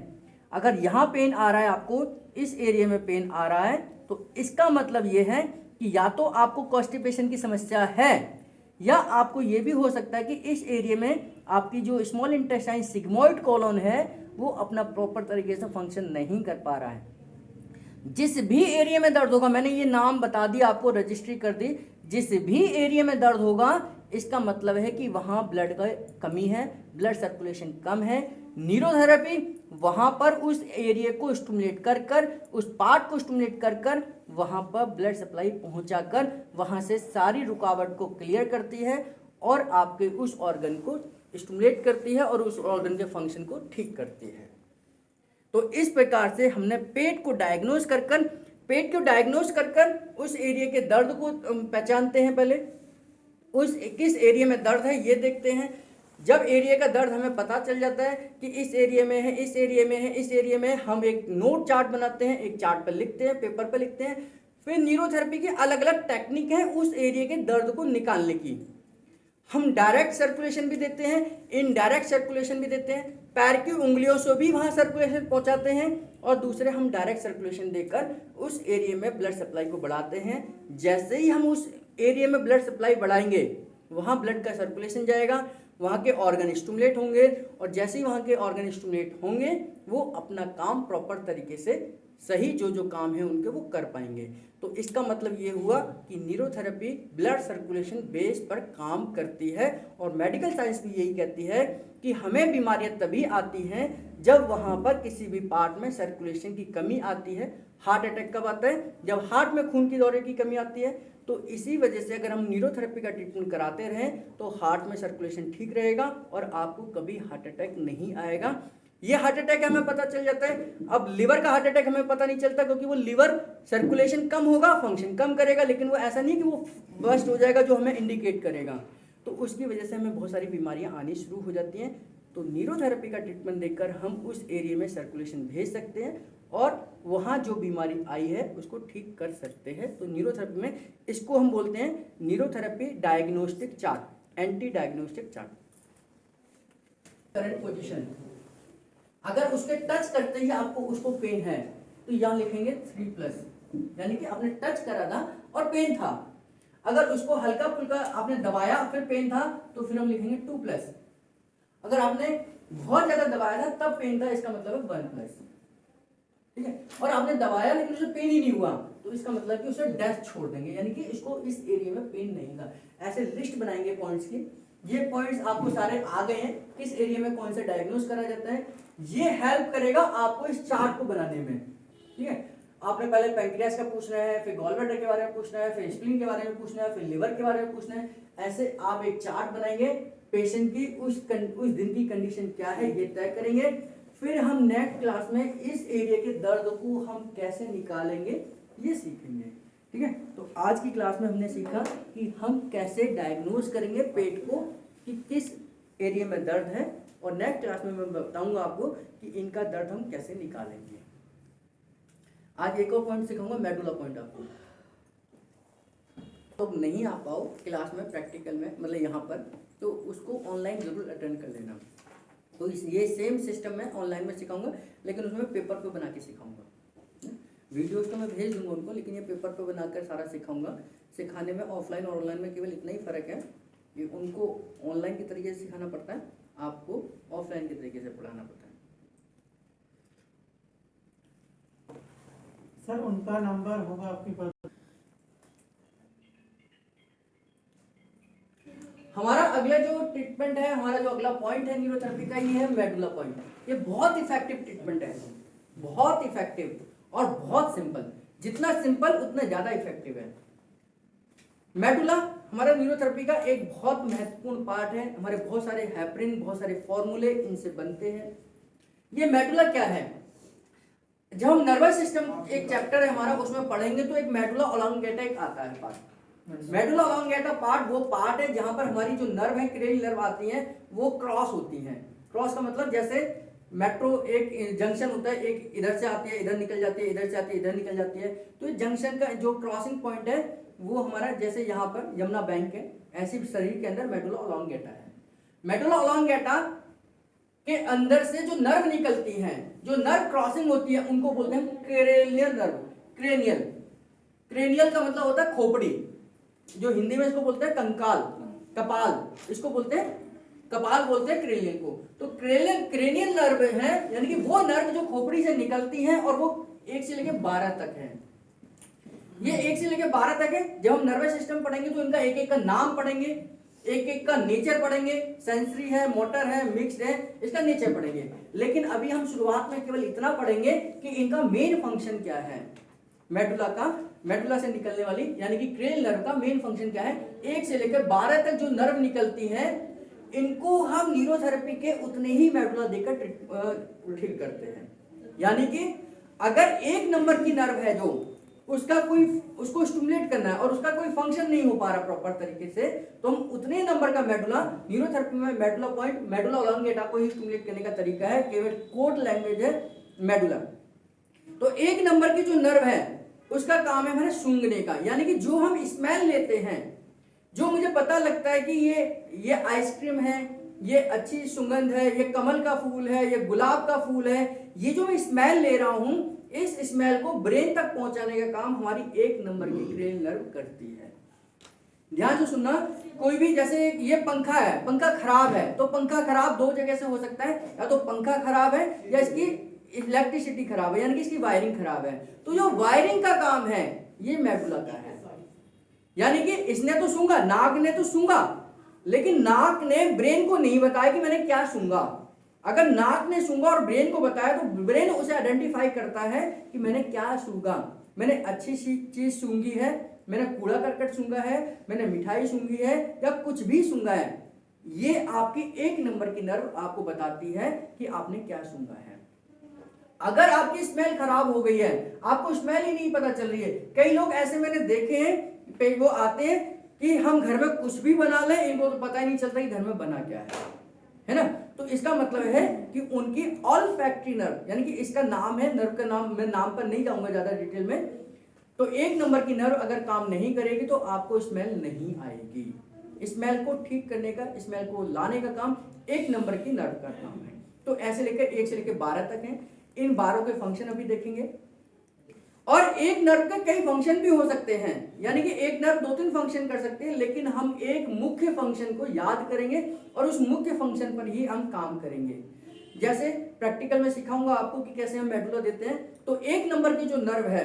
अगर यहाँ पेन आ रहा है, आपको इस एरिया में पेन आ रहा है, तो इसका मतलब ये है कि या तो आपको कॉन्स्टिपेशन की समस्या है, या आपको ये भी हो सकता है कि इस एरिया में आपकी जो स्मॉल इंटेस्टाइन सिग्मोइड कॉलोन है वो अपना प्रॉपर तरीके से फंक्शन नहीं कर पा रहा है। जिस भी एरिया में दर्द होगा, मैंने ये नाम बता दिया आपको, रजिस्ट्री कर दी, जिस भी एरिया में दर्द होगा इसका मतलब है कि वहाँ ब्लड का कमी है, ब्लड सर्कुलेशन कम है। न्यूरोथेरेपी वहाँ पर उस एरिया को स्टिमुलेट कर कर, उस पार्ट को स्टिमुलेट कर कर वहाँ पर ब्लड सप्लाई पहुँचा कर वहाँ से सारी रुकावट को क्लियर करती है और आपके उस ऑर्गन को स्टिमुलेट करती है और उस ऑर्गन के फंक्शन को ठीक करती है। तो इस प्रकार से हमने पेट को डायग्नोज कर कर, पेट को डायग्नोज कर कर उस एरिया के दर्द को पहचानते हैं। पहले उस किस एरिया में दर्द है ये देखते हैं। जब एरिया का दर्द हमें पता चल जाता है कि इस एरिया में है, इस एरिया में है, इस एरिया में, हम एक नोट चार्ट बनाते हैं, एक चार्ट पर लिखते हैं, पेपर पर लिखते हैं। फिर न्यूरोथेरेपी की अलग अलग टेक्निक है उस एरिया के दर्द को निकालने की। हम डायरेक्ट सर्कुलेशन भी देते हैं, इनडायरेक्ट सर्कुलेशन भी देते हैं, पैर की उंगलियों से भी वहाँ सर्कुलेशन पहुँचाते हैं, और दूसरे हम डायरेक्ट सर्कुलेशन देकर उस एरिया में ब्लड सप्लाई को बढ़ाते हैं। जैसे ही हम उस एरिया में ब्लड सप्लाई बढ़ाएंगे वहाँ ब्लड का सर्कुलेशन जाएगा, वहाँ के ऑर्गन स्टिमुलेट होंगे, और जैसे ही वहाँ के ऑर्गन स्टिमुलेट होंगे वो अपना काम प्रॉपर तरीके से सही जो काम है उनके वो कर पाएंगे। तो इसका मतलब ये हुआ कि न्यूरोथेरेपी ब्लड सर्कुलेशन बेस पर काम करती है, और मेडिकल साइंस भी यही कहती है कि हमें बीमारियां तभी आती हैं जब वहाँ पर किसी भी पार्ट में सर्कुलेशन की कमी आती है। हार्ट अटैक कब आता है? जब हार्ट में खून की दौरे की कमी आती है। तो इसी वजह से अगर हम न्यूरोथेरेपी का ट्रीटमेंट कराते रहें तो हार्ट में सर्कुलेशन ठीक रहेगा और आपको कभी हार्ट अटैक नहीं आएगा। ये हार्ट अटैक हमें पता चल जाता है। अब लिवर का हार्ट अटैक हमें पता नहीं चलता, क्योंकि वो लिवर सर्कुलेशन कम होगा, फंक्शन कम करेगा, लेकिन वो ऐसा नहीं कि वो बस्ट हो जाएगा जो हमें इंडिकेट करेगा। तो उसकी वजह से हमें बहुत सारी बीमारियां आनी शुरू हो जाती हैं। तो न्यूरोथेरेपी का ट्रीटमेंट देकर हम उस एरिया में सर्कुलेशन भेज सकते हैं और वहाँ जो बीमारी आई है उसको ठीक कर सकते हैं। तो न्यूरोथेरेपी में इसको हम बोलते हैं neurotherapy diagnostic chart, anti diagnostic chart. Current position, अगर उसके टच करते ही आपको उसको पेन है तो यहाँ लिखेंगे 3+, यानी कि आपने टच करा था और पेन था। अगर उसको हल्का फुल्का आपने दबाया फिर पेन था तो फिर हम लिखेंगे 2+। अगर आपने बहुत ज्यादा दबाया था तब पेन था, इसका मतलब है 1+। ठीक है, और आपने दबाया लेकिन उसे पेन ही नहीं हुआ तो इसका मतलब कि उसे डेथ छोड़ देंगे, यानी कि इसको इस एरिया में पेन नहीं था। ऐसे लिस्ट बनाएंगे पॉइंट्स की। ये पॉइंट्स आपको सारे आ गए हैं, किस एरिया में कौन सा डायग्नोस करा जाता है। ये हेल्प करेगा आपको इस चार्ट को बनाने में। ठीक है, आपने पहले पैंक्रियास का पूछना है, फिर गॉलब्लैडर के बारे में पूछना है, फिर स्प्लीन के बारे में पूछना है, फिर लिवर के बारे में पूछना है। ऐसे आप एक चार्ट बनाएंगे, पेशेंट की उस दिन की कंडीशन क्या है ये तय करेंगे। फिर हम नेक्स्ट क्लास में इस एरिया के दर्द को हम कैसे निकालेंगे ये सीखेंगे। ठीक है, तो आज की क्लास में हमने सीखा कि हम कैसे डायग्नोज करेंगे पेट को कि किस एरिया में दर्द है, और नेक्स्ट क्लास में मैं बताऊंगा आपको कि इनका दर्द हम कैसे निकालेंगे। आज एक और पॉइंट सिखाऊंगा, मेडुला पॉइंट। आपको तो नहीं आ पाओ क्लास में प्रैक्टिकल में, मतलब यहाँ पर, तो उसको ऑनलाइन जरूर अटेंड कर लेना। तो ये सेम सिस्टम मैं ऑनलाइन में सिखाऊंगा, लेकिन उसमें पेपर पे बना के सिखाऊंगा। वीडियोस तो मैं भेज दूंगा उनको, लेकिन ये पेपर पे बनाकर सारा सिखाऊंगा। सिखाने में ऑफलाइन और ऑनलाइन में केवल इतना ही फ़र्क है कि उनको ऑनलाइन के तरीके से सिखाना पड़ता है, आपको ऑफलाइन के तरीके से पढ़ाना पड़ता है। सर उनका नंबर होगा आपके पास? हमारा अगला जो ट्रीटमेंट है, हमारा जो अगला पॉइंट है न्यूरोथेरेपी का, ये है मेडुला पॉइंट। ये बहुत इफेक्टिव ट्रीटमेंट है, बहुत इफेक्टिव और बहुत सिंपल। जितना सिंपल उतना ज्यादा इफेक्टिव है। मेडुला हमारा न्यूरोथेरेपी का एक बहुत महत्वपूर्ण पार्ट है। हमारे बहुत सारे हेपरिन, बहुत सारे फॉर्मूले इनसे बनते हैं। ये मेडुला क्या है? जब हम नर्वस सिस्टम एक चैप्टर है हमारा उसमें पढ़ेंगे तो एक मेडुला ऑब्लांगेटा एक आता है पार्ट। मेडुला ऑब्लांगेटा पार्ट वो पार्ट है जहां पर हमारी जो नर्व है क्रेनियल नर्व आती हैं वो क्रॉस होती हैं। क्रॉस का मतलब जैसे मेट्रो एक जंक्शन होता है, एक इधर से आती है इधर निकल जाती है, इधर से आती है इधर निकल जाती है, तो इस जंक्शन का जो क्रॉसिंग पॉइंट है वो हमारा जैसे यहाँ पर यमुना बैंक है, ऐसी शरीर के अंदर मेडुला ऑब्लांगेटा है। मेडुला ऑब्लांगेटा के अंदर से जो नर्व निकलती हैं, जो नर्व क्रॉसिंग होती है उनको बोलते हैं क्रेनियल नर्व। क्रेनियल, क्रेनियल का मतलब होता है खोपड़ी, जो हिंदी में इसको बोलते हैं कंकाल, कपाल, इसको बोलते हैं कपाल बोलते हैं क्रेनियल को। तो क्रेनियल नर्व है यानी कि वो नर्व जो खोपड़ी से निकलती हैं और वो 1 से लेकर 12 तक है। ये 1 से लेकर 12 तक है। जब हम नर्वस सिस्टम पढ़ेंगे तो इनका एक एक का नाम पढ़ेंगे, एक एक का नेचर पढ़ेंगे, सेंसरी है, मोटर है, मिक्स्ड है, इसका नेचर पढ़ेंगे। लेकिन अभी हम शुरुआत में केवल इतना पढ़ेंगे कि इनका मेन फंक्शन क्या है। मेडुला से निकलने वाली यानी कि क्रेनियल नर्व का मेन फंक्शन क्या है। 1 से लेकर 12 तक जो नर्व निकलती हैं इनको हम न्यूरोथेरेपी के उतने ही मेडुला देकर ठीक करते हैं। यानी कि अगर 1 नंबर की नर्व है जो उसको स्टिमुलेट करना है और उसका कोई फंक्शन नहीं हो पा रहा प्रॉपर तरीके से, तो हम उतने नंबर का मेडुला, न्यूरोथेरेपी में मेडुला पॉइंट, मेडुला ऑब्लांगेटा को ही स्टिमुलेट करने का तरीका है, केवल कोड लैंग्वेज है मेडुला। तो 1 नंबर की जो नर्व है उसका काम है हमारे सूंघने का, यानी कि जो हम स्मेल लेते हैं, जो मुझे पता लगता है कि ये आइसक्रीम है, ये अच्छी सुगंध है, ये कमल का फूल है, ये गुलाब का फूल है, ये जो मैं स्मेल ले रहा हूं इस स्मेल को ब्रेन तक पहुंचाने का काम हमारी 1 नंबर की क्रेनियल नर्व करती है। ध्यान से सुनना, कोई भी जैसे ये पंखा है, पंखा खराब है तो पंखा खराब 2 जगह से हो सकता है, या तो पंखा खराब है या इसकी इलेक्ट्रिसिटी खराब है यानी कि इसकी वायरिंग खराब है। तो जो वायरिंग का काम है ये मेडुला का है। यानी कि इसने तो सूंघा, नाक ने तो सूंघा, लेकिन नाक ने ब्रेन को नहीं बताया कि मैंने क्या सूंघा। अगर नाक ने सूंघा और ब्रेन को बताया तो ब्रेन उसे आइडेंटिफाई करता है कि मैंने क्या सूंघा। मैंने अच्छी सी चीज सूंघी है, मैंने कूड़ा करकट सूंघा है, मैंने मिठाई सूंघी है या कुछ भी सूंघा है। ये आपकी 1 नंबर की नर्व आपको बताती है कि आपने क्या सूंघा है। अगर आपकी स्मेल खराब हो गई है, आपको स्मेल ही नहीं पता चल रही है, कई लोग ऐसे मैंने देखे हैं वो आते हैं कि हम घर में कुछ भी बना लें, इनको तो पता ही नहीं चलता कि घर में बना क्या है ना। तो इसका मतलब है कि उनकी ऑल्फैक्टरी नर्व, यानी कि इसका नाम है, नर्व का नाम मैं नाम पर नहीं जाऊंगा ज्यादा डिटेल में। तो 1 नंबर की नर्व अगर काम नहीं करेगी तो आपको स्मेल नहीं आएगी। स्मेल को ठीक करने का, स्मेल को लाने का काम 1 नंबर की नर्व का काम है। तो ऐसे लेकर 1 से लेकर 12 तक है। इन 12 के फंक्शन अभी देखेंगे। और एक नर्व के कई फंक्शन भी हो सकते हैं, यानी कि एक नर्व 2-3 फंक्शन कर सकते हैं, लेकिन हम एक मुख्य फंक्शन को याद करेंगे और उस मुख्य फंक्शन पर ही हम काम करेंगे। जैसे प्रैक्टिकल में सिखाऊंगा आपको कि कैसे हम मेडुला देते हैं। तो 1 नंबर की जो नर्व है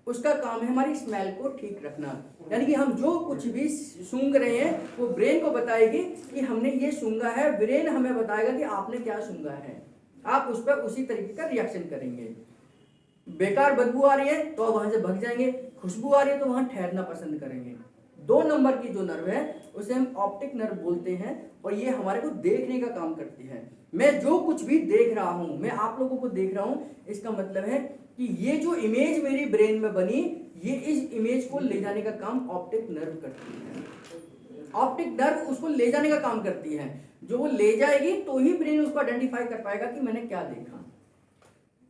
उसका काम है हमारी स्मेल को ठीक रखना, यानी कि हम जो कुछ भी सूंघ रहे हैं वो ब्रेन को बताएगी कि हमने ये सूंघा है, ब्रेन हमें बताएगा कि आपने क्या सूंघा है। आप उस पर उसी तरीके का रिएक्शन करेंगे। बेकार बदबू आ रही है तो आप वहां से भाग जाएंगे, खुशबू आ रही है तो वहां ठहरना पसंद करेंगे। 2 नंबर की जो नर्व है उसे हम ऑप्टिक नर्व बोलते हैं और ये हमारे को देखने का काम करती है। मैं जो कुछ भी देख रहा हूं, मैं आप लोगों को देख रहा हूं, इसका मतलब है कि ये जो इमेज मेरी ब्रेन में बनी, ये इस इमेज को ले जाने का काम ऑप्टिक नर्व करती है। ऑप्टिक नर्व उसको ले जाने का काम करती है। जो वो ले जाएगी तो ही ब्रेन उसको आइडेंटिफाई कर पाएगा कि मैंने क्या देखा।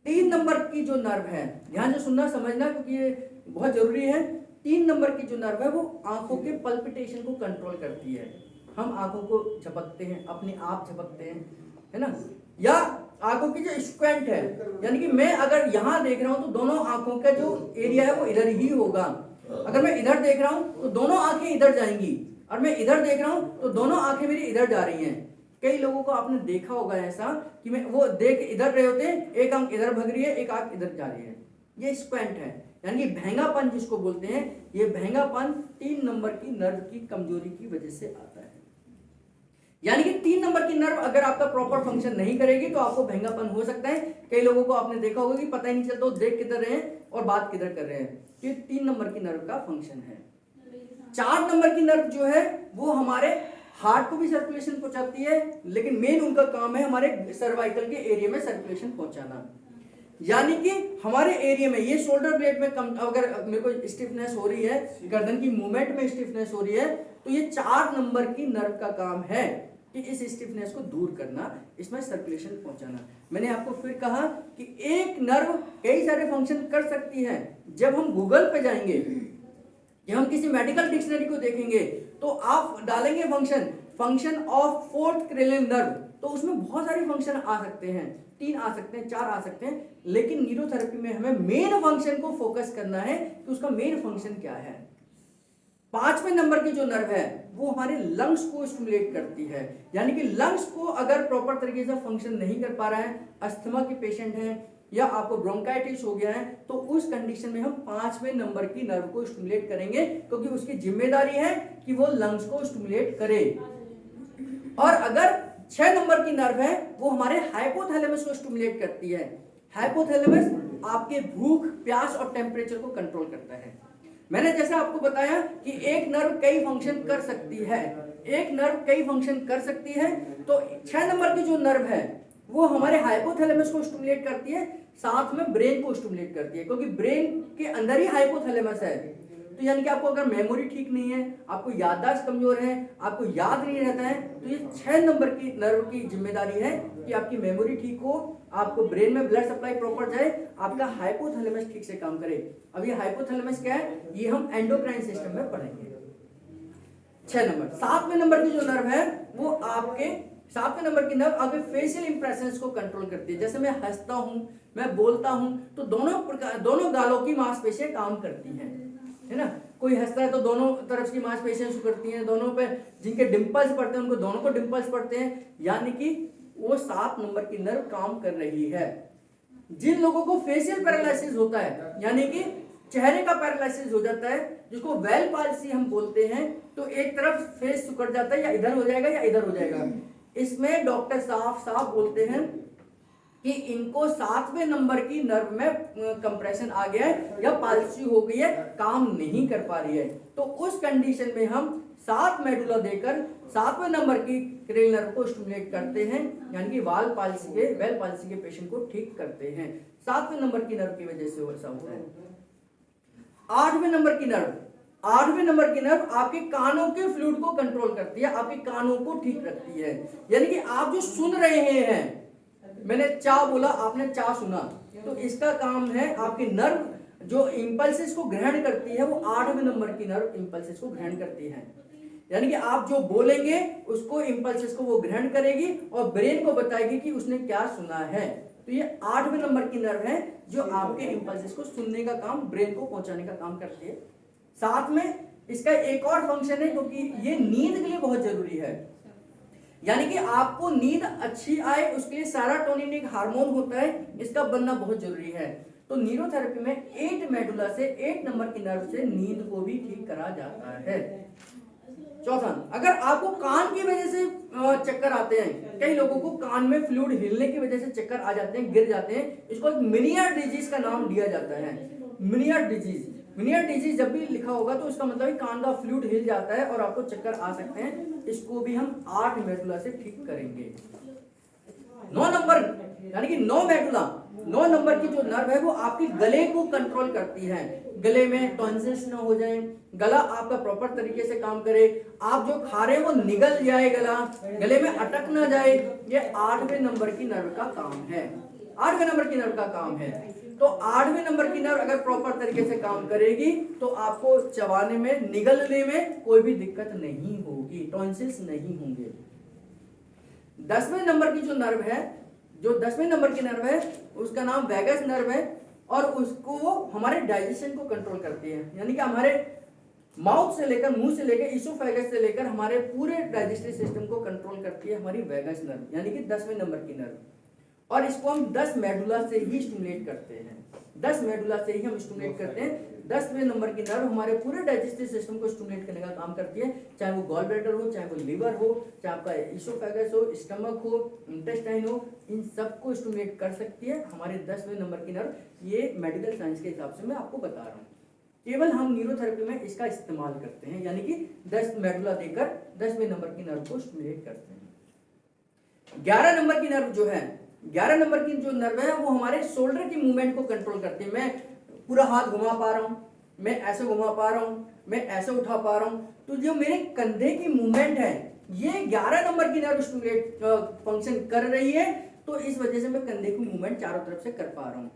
3 नंबर की जो नर्व है, ध्यान से सुनना समझना क्योंकि ये बहुत जरूरी है। 3 नंबर की जो नर्व है वो आंखों के पल्पिटेशन को कंट्रोल करती है। हम आंखों को झपकते हैं, अपने आप झपकते हैं, है ना, या आंखों की जो स्क्वेंट है, यानी कि मैं अगर यहां देख रहा हूं तो दोनों आंखों का जो एरिया है वो इधर ही होगा। अगर मैं इधर देख रहा हूं तो दोनों आंखें इधर जाएंगी, और मैं इधर देख रहा हूं तो दोनों आंखें मेरी इधर जा रही हैं। कई लोगों को आपने देखा होगा ऐसा कि मैं वो देख इधर रहे होते हैं, एक आंख इधर भग रही है, एक आंख इधर जा रही है। ये स्क्वेंट है, यानी कि भेंगापन जिसको बोलते हैं। ये भेंगापन 3 नंबर की नर्व की कमजोरी की वजह से आता है। यानी कि 3 नंबर की नर्व अगर आपका प्रॉपर फंक्शन नहीं करेगी तो आपको भेंगापन हो सकता है। कई लोगों को आपने देखा होगा कि पता ही नहीं चलता वो देख किधर रहे हैं और बात किधर कर रहे हैं। ये 3 नंबर की नर्व का फंक्शन है। 4 नंबर की नर्व जो है वो हमारे हार्ट को भी सर्कुलेशन पहुंचाती है, लेकिन मेन उनका काम है हमारे सर्वाइकल के एरिया में सर्कुलेशन पहुंचाना। यानी कि हमारे एरिया में ये शोल्डर ब्लेड में कम, अगर मेरे को स्टिफनेस हो रही है, गर्दन की मूवमेंट में स्टिफनेस हो रही है, तो ये 4 नंबर की नर्व का काम है कि इस स्टिफनेस को दूर करना, इसमें सर्कुलेशन पहुंचाना। मैंने आपको फिर कहा कि एक नर्व कई सारे फंक्शन कर सकती है। जब हम गूगल पे जाएंगे, जब हम किसी मेडिकल डिक्शनरी को देखेंगे, तो आप डालेंगे function of fourth cranial nerve, तो उसमें बहुत सारे फंक्शन आ सकते हैं, 3 आ सकते हैं, 4 आ सकते हैं, लेकिन न्यूरोथेरेपी में हमें मेन फंक्शन को फोकस करना है कि उसका मेन फंक्शन क्या है। 5वें नंबर की जो नर्व है वो हमारे लंग्स को स्टिमुलेट करती है, यानी कि लंग्स को अगर प्रॉपर तरीके से फंक्शन नहीं कर पा रहा है, अस्थमा के पेशेंट हैं या आपको ब्रोंकाइटिस हो गया है, तो उस कंडीशन में हम 5वें नंबर की नर्व को स्टिमुलेट करेंगे, क्योंकि उसकी जिम्मेदारी है कि वो लंग्स को स्टिमुलेट करे। और अगर 6 नंबर की नर्व है वो हमारे हाइपोथैलेमस को स्टिमुलेट करती है। हाइपोथैलेमस आपके भूख, प्यास और टेम्परेचर को कंट्रोल करता है। मैंने जैसा आपको बताया कि एक नर्व कई फंक्शन कर सकती है, एक नर्व कई फंक्शन कर सकती है, तो 6 नंबर की जो नर्व है वो हमारे हाइपोथैलेमस को स्टिमुलेट करती है, साथ में ब्रेन को स्टिमुलेट करती है, क्योंकि ब्रेन के अंदर ही हाइपोथैलेमस है। तो यानी कि आपको अगर मेमोरी ठीक नहीं है, आपको याददाश्त कमजोर है, आपको याद नहीं रहता है, तो ये 6 नंबर की नर्व की जिम्मेदारी है कि आपकी मेमोरी ठीक हो, आपको ब्रेन में ब्लड सप्लाई प्रॉपर जाए, आपका हाइपोथैलेमस ठीक से काम करे। अब ये हाइपोथैलेमस क्या है, ये हम एंडोक्राइन सिस्टम में पढ़ेंगे। 6 नंबर। 7वें नंबर की जो नर्व है वो आपके 7वें नंबर की नर्व आपके फेशियल इंप्रेशंस को कंट्रोल करती है। जैसे मैं हंसता हूं, मैं बोलता हूं, तो दोनों गालों की मांसपेशियां काम करती हैं, है ना। कोई हंसता है तो दोनों तरफ की मांसपेशियां शुरू करती हैं, दोनों पे जिनके डिंपल्स पड़ते हैं उनको दोनों को डिंपल्स पड़ते हैं, यानी कि वो 7 नंबर की नर्व काम कर रही है। जिन लोगों को फेशियल पैरालिसिस होता है, यानी कि चेहरे का पैरालिसिस हो जाता है, जिसको वेल पाल्सी हम बोलते हैं, तो एक तरफ फेस सिकुड़ जाता है, या इधर हो जाएगा या इधर हो जाएगा। इसमें डॉक्टर साफ साफ बोलते हैं कि इनको 7वें नंबर की नर्व में कंप्रेशन आ गया है या पाल्सी हो गई है, काम नहीं कर पा रही है। तो उस कंडीशन में हम 7 मेडुला देकर 7वें नंबर की क्रेनियल नर्व को स्टिमुलेट करते हैं, यानी कि वेल पाल्सी के पेशेंट को ठीक करते हैं। 7वें नंबर की नर्व की वजह से ऐसा होता है। 8वें नंबर की नर्व आपके कानों के फ्लूइड को कंट्रोल करती है, आपके कानों को ठीक रखती है, यानी कि आप जो सुन रहे हैं, मैंने चा बोला, आपने चा सुना, तो इसका काम है आपके नर्व जो इंपल्सेस को ग्रहण करती है, वो 8वें नंबर की नर्व इंपल्सेस को ग्रहण करती है, यानी कि आप जो बोलेंगे उसको इंपल्सेस को वो ग्रहण करेगी और ब्रेन को बताएगी कि उसने क्या सुना है। तो ये 8वें नंबर की नर्व है जो आपके इंपल्सेस को सुनने का काम, ब्रेन को पहुंचाने का काम करती है। साथ में इसका एक और फंक्शन है, क्योंकि ये नींद के लिए बहुत जरूरी है, यानी कि आपको नींद अच्छी आए उसके लिए सेरोटोनिन एक हार्मोन होता है, इसका बनना बहुत जरूरी है। तो न्यूरोथेरेपी में 8 मेडुला से 8 नंबर की नर्व से नींद को भी ठीक करा जाता है। चौथा, अगर आपको कान की वजह से चक्कर आते हैं, कई लोगों को कान में फ्लूइड हिलने की वजह से चक्कर आ जाते हैं, गिर जाते हैं, इसको एक मिनियर डिजीज का नाम दिया जाता है। मिनियर डिजीज जब भी लिखा होगा तो इसका मतलब कान का फ्लूइड हिल जाता है और आपको चक्कर आ सकते हैं, इसको भी हम 8 मेडुला से ठीक करेंगे। 9 नंबर, यानी कि 9 नंबर की जो नर्व है वो आपके गले को कंट्रोल करती है, गले में टॉन्सिल्स ना हो जाए, गला आपका प्रॉपर तरीके से काम करे, आप जो खा रहे हैं वो निगल जाए, गले में अटक ना जाए, ये 8वें नंबर की नर्व का काम है। 8वें नंबर की नर्व का काम है। तो 8वें नंबर की नर्व अगर प्रॉपर तरीके से काम करेगी तो आपको चबाने में, निगलने में कोई भी दिक्कत नहीं होगी, टॉन्सिल्स नहीं होंगे। 10वें नंबर की जो नर्व है, जो 10वें नंबर की नर्व है उसका नाम वैगस नर्व है, और उसको हमारे डाइजेशन को कंट्रोल करती है, यानी कि हमारे माउथ से लेकर, मुंह से लेकर, इसोफेगस से लेकर हमारे पूरे डाइजेस्टिव सिस्टम को कंट्रोल करती है हमारी वैगस नर्व, यानी कि 10वें नंबर की नर्व। और इसको हम 10 मेडुला से ही स्टिमुलेट करते हैं, 10 मेडुला से ही हम स्टिमुलेट करते हैं। 10वें नंबर की नर्व हमारे पूरे डाइजेस्टिव सिस्टम को स्टिमुलेट करने का काम करती है, चाहे वो गॉल ब्लैडर हो, चाहे वो लिवर हो, चाहे आपका इसोफेगस हो, स्टमक हो, इंटेस्टाइन हो, इन सबको स्टिमुलेट कर सकती है हमारे 10वें नंबर की नर्व। ये मेडिकल साइंस के हिसाब से मैं आपको बता रहा हूँ, केवल हम न्यूरोथेरेपी में इसका इस्तेमाल करते हैं, यानी कि 10 मेडुला देकर 10वें नंबर की नर्व को स्टिमुलेट करते हैं। 11 नंबर की नर्व जो है 11 नंबर की जो नर्व है वो हमारे शोल्डर की मूवमेंट को कंट्रोल करती है। मैं पूरा हाथ घुमा पा रहा हूँ, मैं ऐसे घुमा पा रहा हूँ, मैं ऐसे उठा पा रहा हूँ, तो जो मेरे कंधे की मूवमेंट है ये 11 नंबर की नर्व स्टिमुलेट फंक्शन कर रही है, तो इस वजह से मैं कंधे की मूवमेंट चारों तरफ से कर पा रहा हूँ।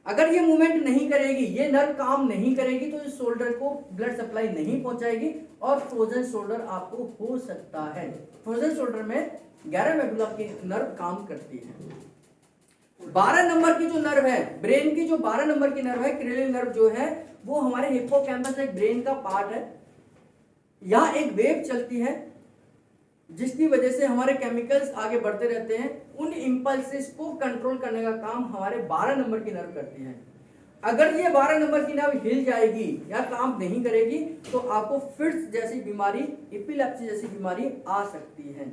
अगर ये मूवमेंट नहीं करेगी, ये नर्व काम नहीं करेगी, तो इस शोल्डर को ब्लड सप्लाई नहीं पहुंचाएगी और फ्रोजन शोल्डर आपको हो सकता है। फ्रोजन शोल्डर में 11 मेडुला की नर्व काम करती है। 12 नंबर की जो नर्व है, ब्रेन की जो 12 नंबर की नर्व है, क्रिलिन नर्व जो है, वो हमारे हिप्पोकैम्पस एक ब्रेन का पार्ट है। यहां एक वेव चलती है जिसकी वजह से हमारे केमिकल्स आगे बढ़ते रहते हैं। उन इंपल्सेस को कंट्रोल करने का काम हमारे 12 नंबर की नर्व करती है। अगर ये 12 नंबर की नर्व हिल जाएगी या काम नहीं करेगी तो आपको फिट्स जैसी बीमारी, एपिलेप्सी जैसी बीमारी आ सकती है।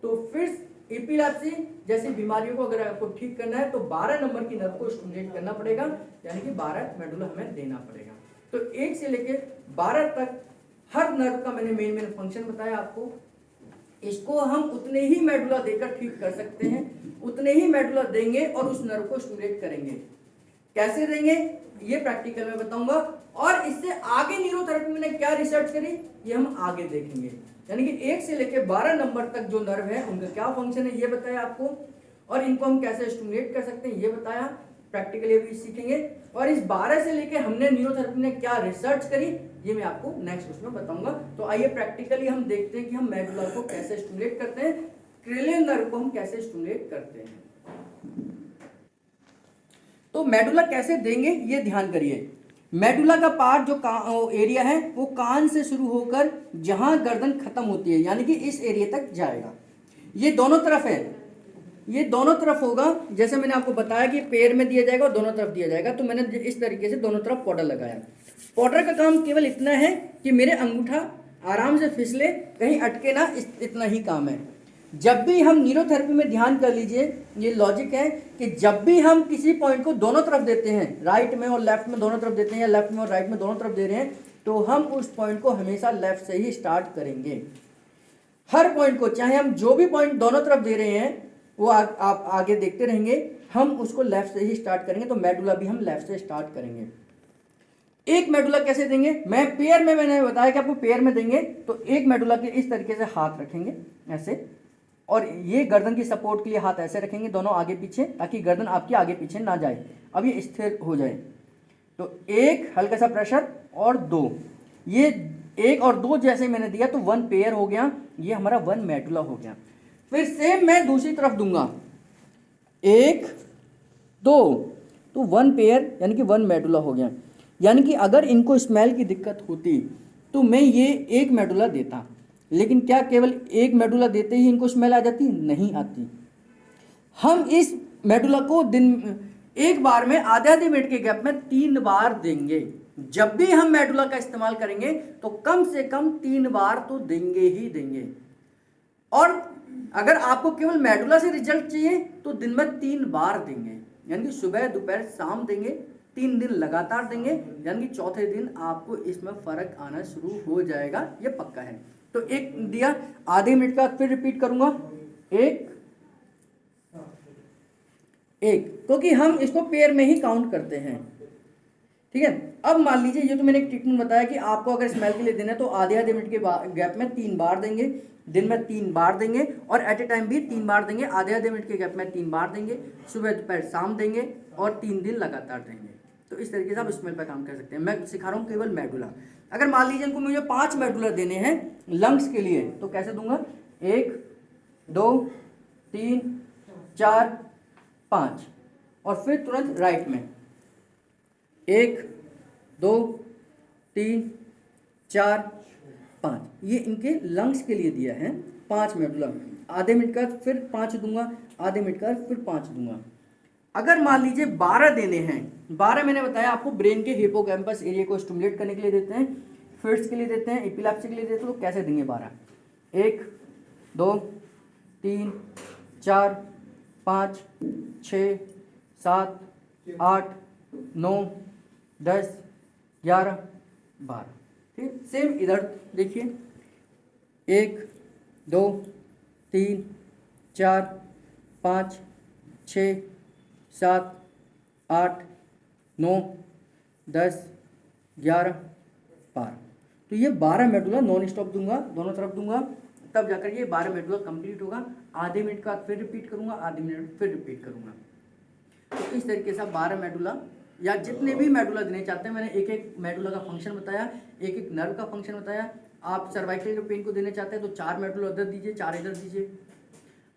तो फिट्स, एपिलेप्सी जैसी बीमारियों को अगर आपको ठीक करना है तो 12 नंबर की नर्व को स्टिमुलेट करना पड़ेगा, यानी कि 12 मेडुला हमें देना पड़ेगा। तो 1 से लेके 12 तक हर नर्व का मैंने मेन फंक्शन बताया आपको। इसको हम उतने ही मेडुला देकर ठीक कर सकते हैं, उतने ही मेडुला देंगे और उस नर्व को स्टिमुलेट करेंगे। कैसे देंगे ये प्रैक्टिकल में बताऊंगा, और इससे आगे न्यूरोथेरेपी में क्या रिसर्च करी ये हम आगे देखेंगे। यानी कि 1 से लेकर 12 नंबर तक जो नर्व है उनका क्या फंक्शन है ये बताया आपको, और इनको हम कैसे स्टिमुलेट कर सकते हैं ये बताया, प्रैक्टिकली भी सीखेंगे। और इस 12 से लेकर हमने न्यूरोथेरेपी ने क्या रिसर्च करी ये मैं आपको नेक्स्ट उसमें बताऊंगा। तो आइए प्रैक्टिकली हम देखते हैं कि हम मेडुला को कैसे स्टिमुलेट करते हैं, क्रिलिन नर्व को हम कैसे स्टिमुलेट करते हैं। तो मेडुला कैसे देंगे ये ध्यान करिए। मेडुला का पार्ट जो एरिया है वो कान से शुरू होकर जहां गर्दन खत्म होती है यानी कि इस एरिया तक जाएगा। ये दोनों तरफ है, ये दोनों तरफ होगा। जैसे मैंने आपको बताया कि पैर में दिया जाएगा और दोनों तरफ दिया जाएगा, तो मैंने इस तरीके से दोनों तरफ पाउडर लगाया। पाउडर का काम केवल इतना है कि मेरे अंगूठा आराम से फिसले, कहीं अटके ना, इतना ही काम है। जब भी हम न्यूरोथेरेपी में ध्यान कर लीजिए, ये लॉजिक है कि जब भी हम किसी पॉइंट को दोनों तरफ देते हैं, राइट में और लेफ्ट में दोनों तरफ देते हैं या लेफ्ट में और राइट में दोनों तरफ दे रहे हैं, तो हम उस पॉइंट को हमेशा लेफ्ट से ही स्टार्ट करेंगे। हर पॉइंट को, चाहे हम जो भी पॉइंट दोनों तरफ दे रहे हैं वो आप आगे देखते रहेंगे, हम उसको लेफ्ट से ही स्टार्ट करेंगे। तो मेडुला भी हम लेफ्ट से स्टार्ट करेंगे। एक मेडुला कैसे देंगे, मैं पेयर में, मैंने बताया कि आपको पेयर में देंगे। तो एक मेडुला के इस तरीके से हाथ रखेंगे ऐसे, और ये गर्दन की सपोर्ट के लिए हाथ ऐसे रखेंगे दोनों आगे पीछे, ताकि गर्दन आपकी आगे पीछे ना जाए, अब ये स्थिर हो जाए। तो एक हल्का सा प्रेशर और 2, ये 1 और 2 जैसे मैंने दिया तो 1 पेयर हो गया, ये हमारा 1 मेडुला हो गया। फिर सेम मैं दूसरी तरफ दूंगा, 1 2, तो 1 पेयर यानी कि 1 मेडुला हो गया। यानी कि अगर इनको स्मेल की दिक्कत होती तो मैं ये 1 मेडुला देता, लेकिन क्या केवल 1 मेडुला देते ही इनको स्मेल आ जाती? नहीं आती। हम इस मेडुला को दिन एक बार में आधे मिनट के गैप में 3 बार देंगे। जब भी हम मेडुला का इस्तेमाल करेंगे तो कम से कम 3 बार तो देंगे ही देंगे। और अगर आपको केवल मेडुला से रिजल्ट चाहिए तो दिन में 3 बार देंगे, यानी कि सुबह दोपहर शाम देंगे, 3 दिन लगातार देंगे, यानी कि चौथे दिन आपको इसमें फर्क आना शुरू हो जाएगा, ये पक्का है। तो एक दिया, आधे मिनट का फिर रिपीट करूंगा, 1 1, क्योंकि हम इसको पेयर में ही काउंट करते हैं, ठीक है। अब मान लीजिए ये तो मैंने एक ट्रीटमेंट बताया कि आपको अगर स्मेल के लिए देना है तो आधे मिनट के गैप में 3 बार देंगे, दिन में 3 बार देंगे, और एट ए टाइम भी 3 बार देंगे। आधे मिनट के गैप में 3 बार देंगे, सुबह दोपहर शाम देंगे, और 3 दिन लगातार देंगे। तो इस तरीके से आप स्मेल पर काम कर सकते हैं। मैं सिखा रहा हूँ केवल मेडुला। अगर मान लीजिए इनको मुझे 5 मेडुला देने हैं लंग्स के लिए, तो कैसे दूंगा, 1 2 3 4 5, और फिर तुरंत राइट में 1 2 3 4 5, ये इनके लंग्स के लिए दिया है 5 मेडुला। आधे मिनट का फिर 5 दूंगा, आधे मिनट का फिर 5 दूंगा। अगर मान लीजिए 12 देने हैं, 12 मैंने बताया आपको ब्रेन के हिपोकैम्पस एरिया को स्टिमुलेट करने के लिए देते हैं, फिट्स के लिए देते हैं, एपिलेप्सी के लिए देते हैं। तो कैसे देंगे 12, 1 2 3 4 5 6 7 8 9 10 11 12, ठीक। सेम इधर देखिए, 1 2 3 4 5 6 7 8 9 10 11 12। तो ये 12 मेडुला नॉन स्टॉप दूंगा, दोनों तरफ दूंगा, तब जाकर ये 12 मेडुला कंप्लीट होगा। आधे मिनट का फिर रिपीट करूंगा, आधे मिनट फिर रिपीट करूंगा। तो इस तरीके से 12 मेडुला या जितने भी मेडुला देने चाहते हैं, मैंने एक एक मेडुला का फंक्शन बताया, एक एक नर्व का फंक्शन बताया। आप सर्वाइकल के पेन को देने चाहते हैं तो 4 मेडुला उधर दीजिए, 4 इधर दीजिए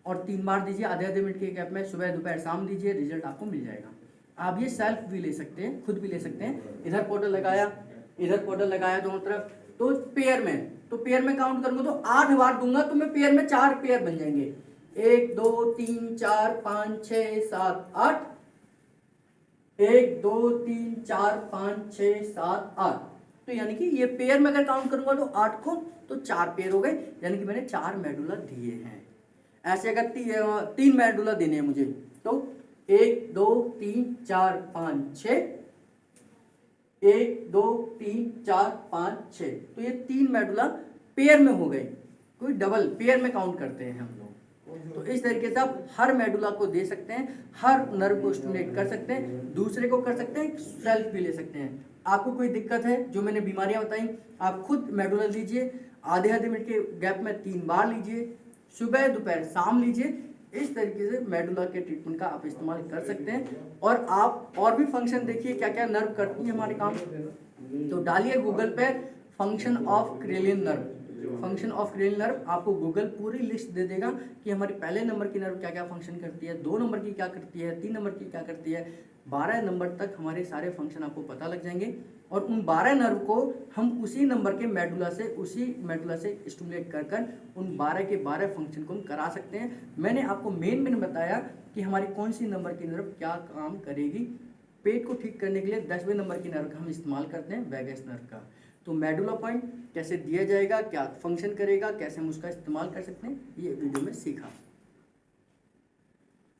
और 3 बार दीजिए आधे आधे मिनट के गैप में, सुबह दोपहर शाम दीजिए, रिजल्ट आपको मिल जाएगा। आप ये सेल्फ भी ले सकते हैं, खुद भी ले सकते हैं। इधर पाउडर लगाया, इधर पाउडर लगाया दोनों तरफ, तो पेयर में काउंट करूंगा तो 8 बार दूंगा तो मैं पेयर में 4 पेयर बन जाएंगे। 1 2 3 4 5 6 7 8, 1 2 3 4 5 6 7 8। तो यानी कि ये पेयर में अगर काउंट करूंगा तो 8 को तो 4 पेयर हो गए, यानी कि मैंने 4 मेडुला दिए हैं। ऐसे अगर 3 मेडुला देने हैं मुझे तो 1 2 3 4 5 6, 1 2 3 4 5 6। तो ये 3 मेडुला पेयर में हो गए, कोई डबल पेयर में काउंट करते हैं हम लोग। तो इस तरीके से आप हर मेडुला को दे सकते हैं, हर नर्व को स्टिमुलेट कर सकते हैं, दूसरे को कर सकते हैं, सेल्फ भी ले सकते हैं। आपको कोई दिक्कत है, जो मैंने बीमारियां बताई, आप खुद मेडुला लीजिए, आधे आधे मिनट के गैप में 3 बार लीजिए, सुबह दोपहर शाम लीजिए। इस तरीके से मेडुला के ट्रीटमेंट का आप इस्तेमाल कर सकते हैं। और आप और भी फंक्शन देखिए क्या क्या नर्व करती है हमारे काम। तो डालिए गूगल पे function of cranial nerve, function of cranial nerve, आपको गूगल पूरी लिस्ट दे देगा कि हमारी पहले नंबर की नर्व क्या क्या फंक्शन करती है, 2 नंबर की क्या करती है, 3 नंबर की क्या करती है, 12 नंबर तक हमारे सारे फंक्शन आपको पता लग जाएंगे। और उन 12 नर्व को हम उसी नंबर के मेडुला से स्टिमुलेट कर कर उन 12 के 12 फंक्शन को हम करा सकते हैं। मैंने आपको मेन बताया कि हमारी कौन सी नंबर की नर्व क्या काम करेगी। पेट को ठीक करने के लिए 10वें नंबर की नर्व का हम इस्तेमाल करते हैं, वैगस नर्व का। तो मेडुला पॉइंट कैसे दिया जाएगा, क्या फंक्शन करेगा, कैसे हम उसका इस्तेमाल कर सकते हैं, ये वीडियो में सीखा।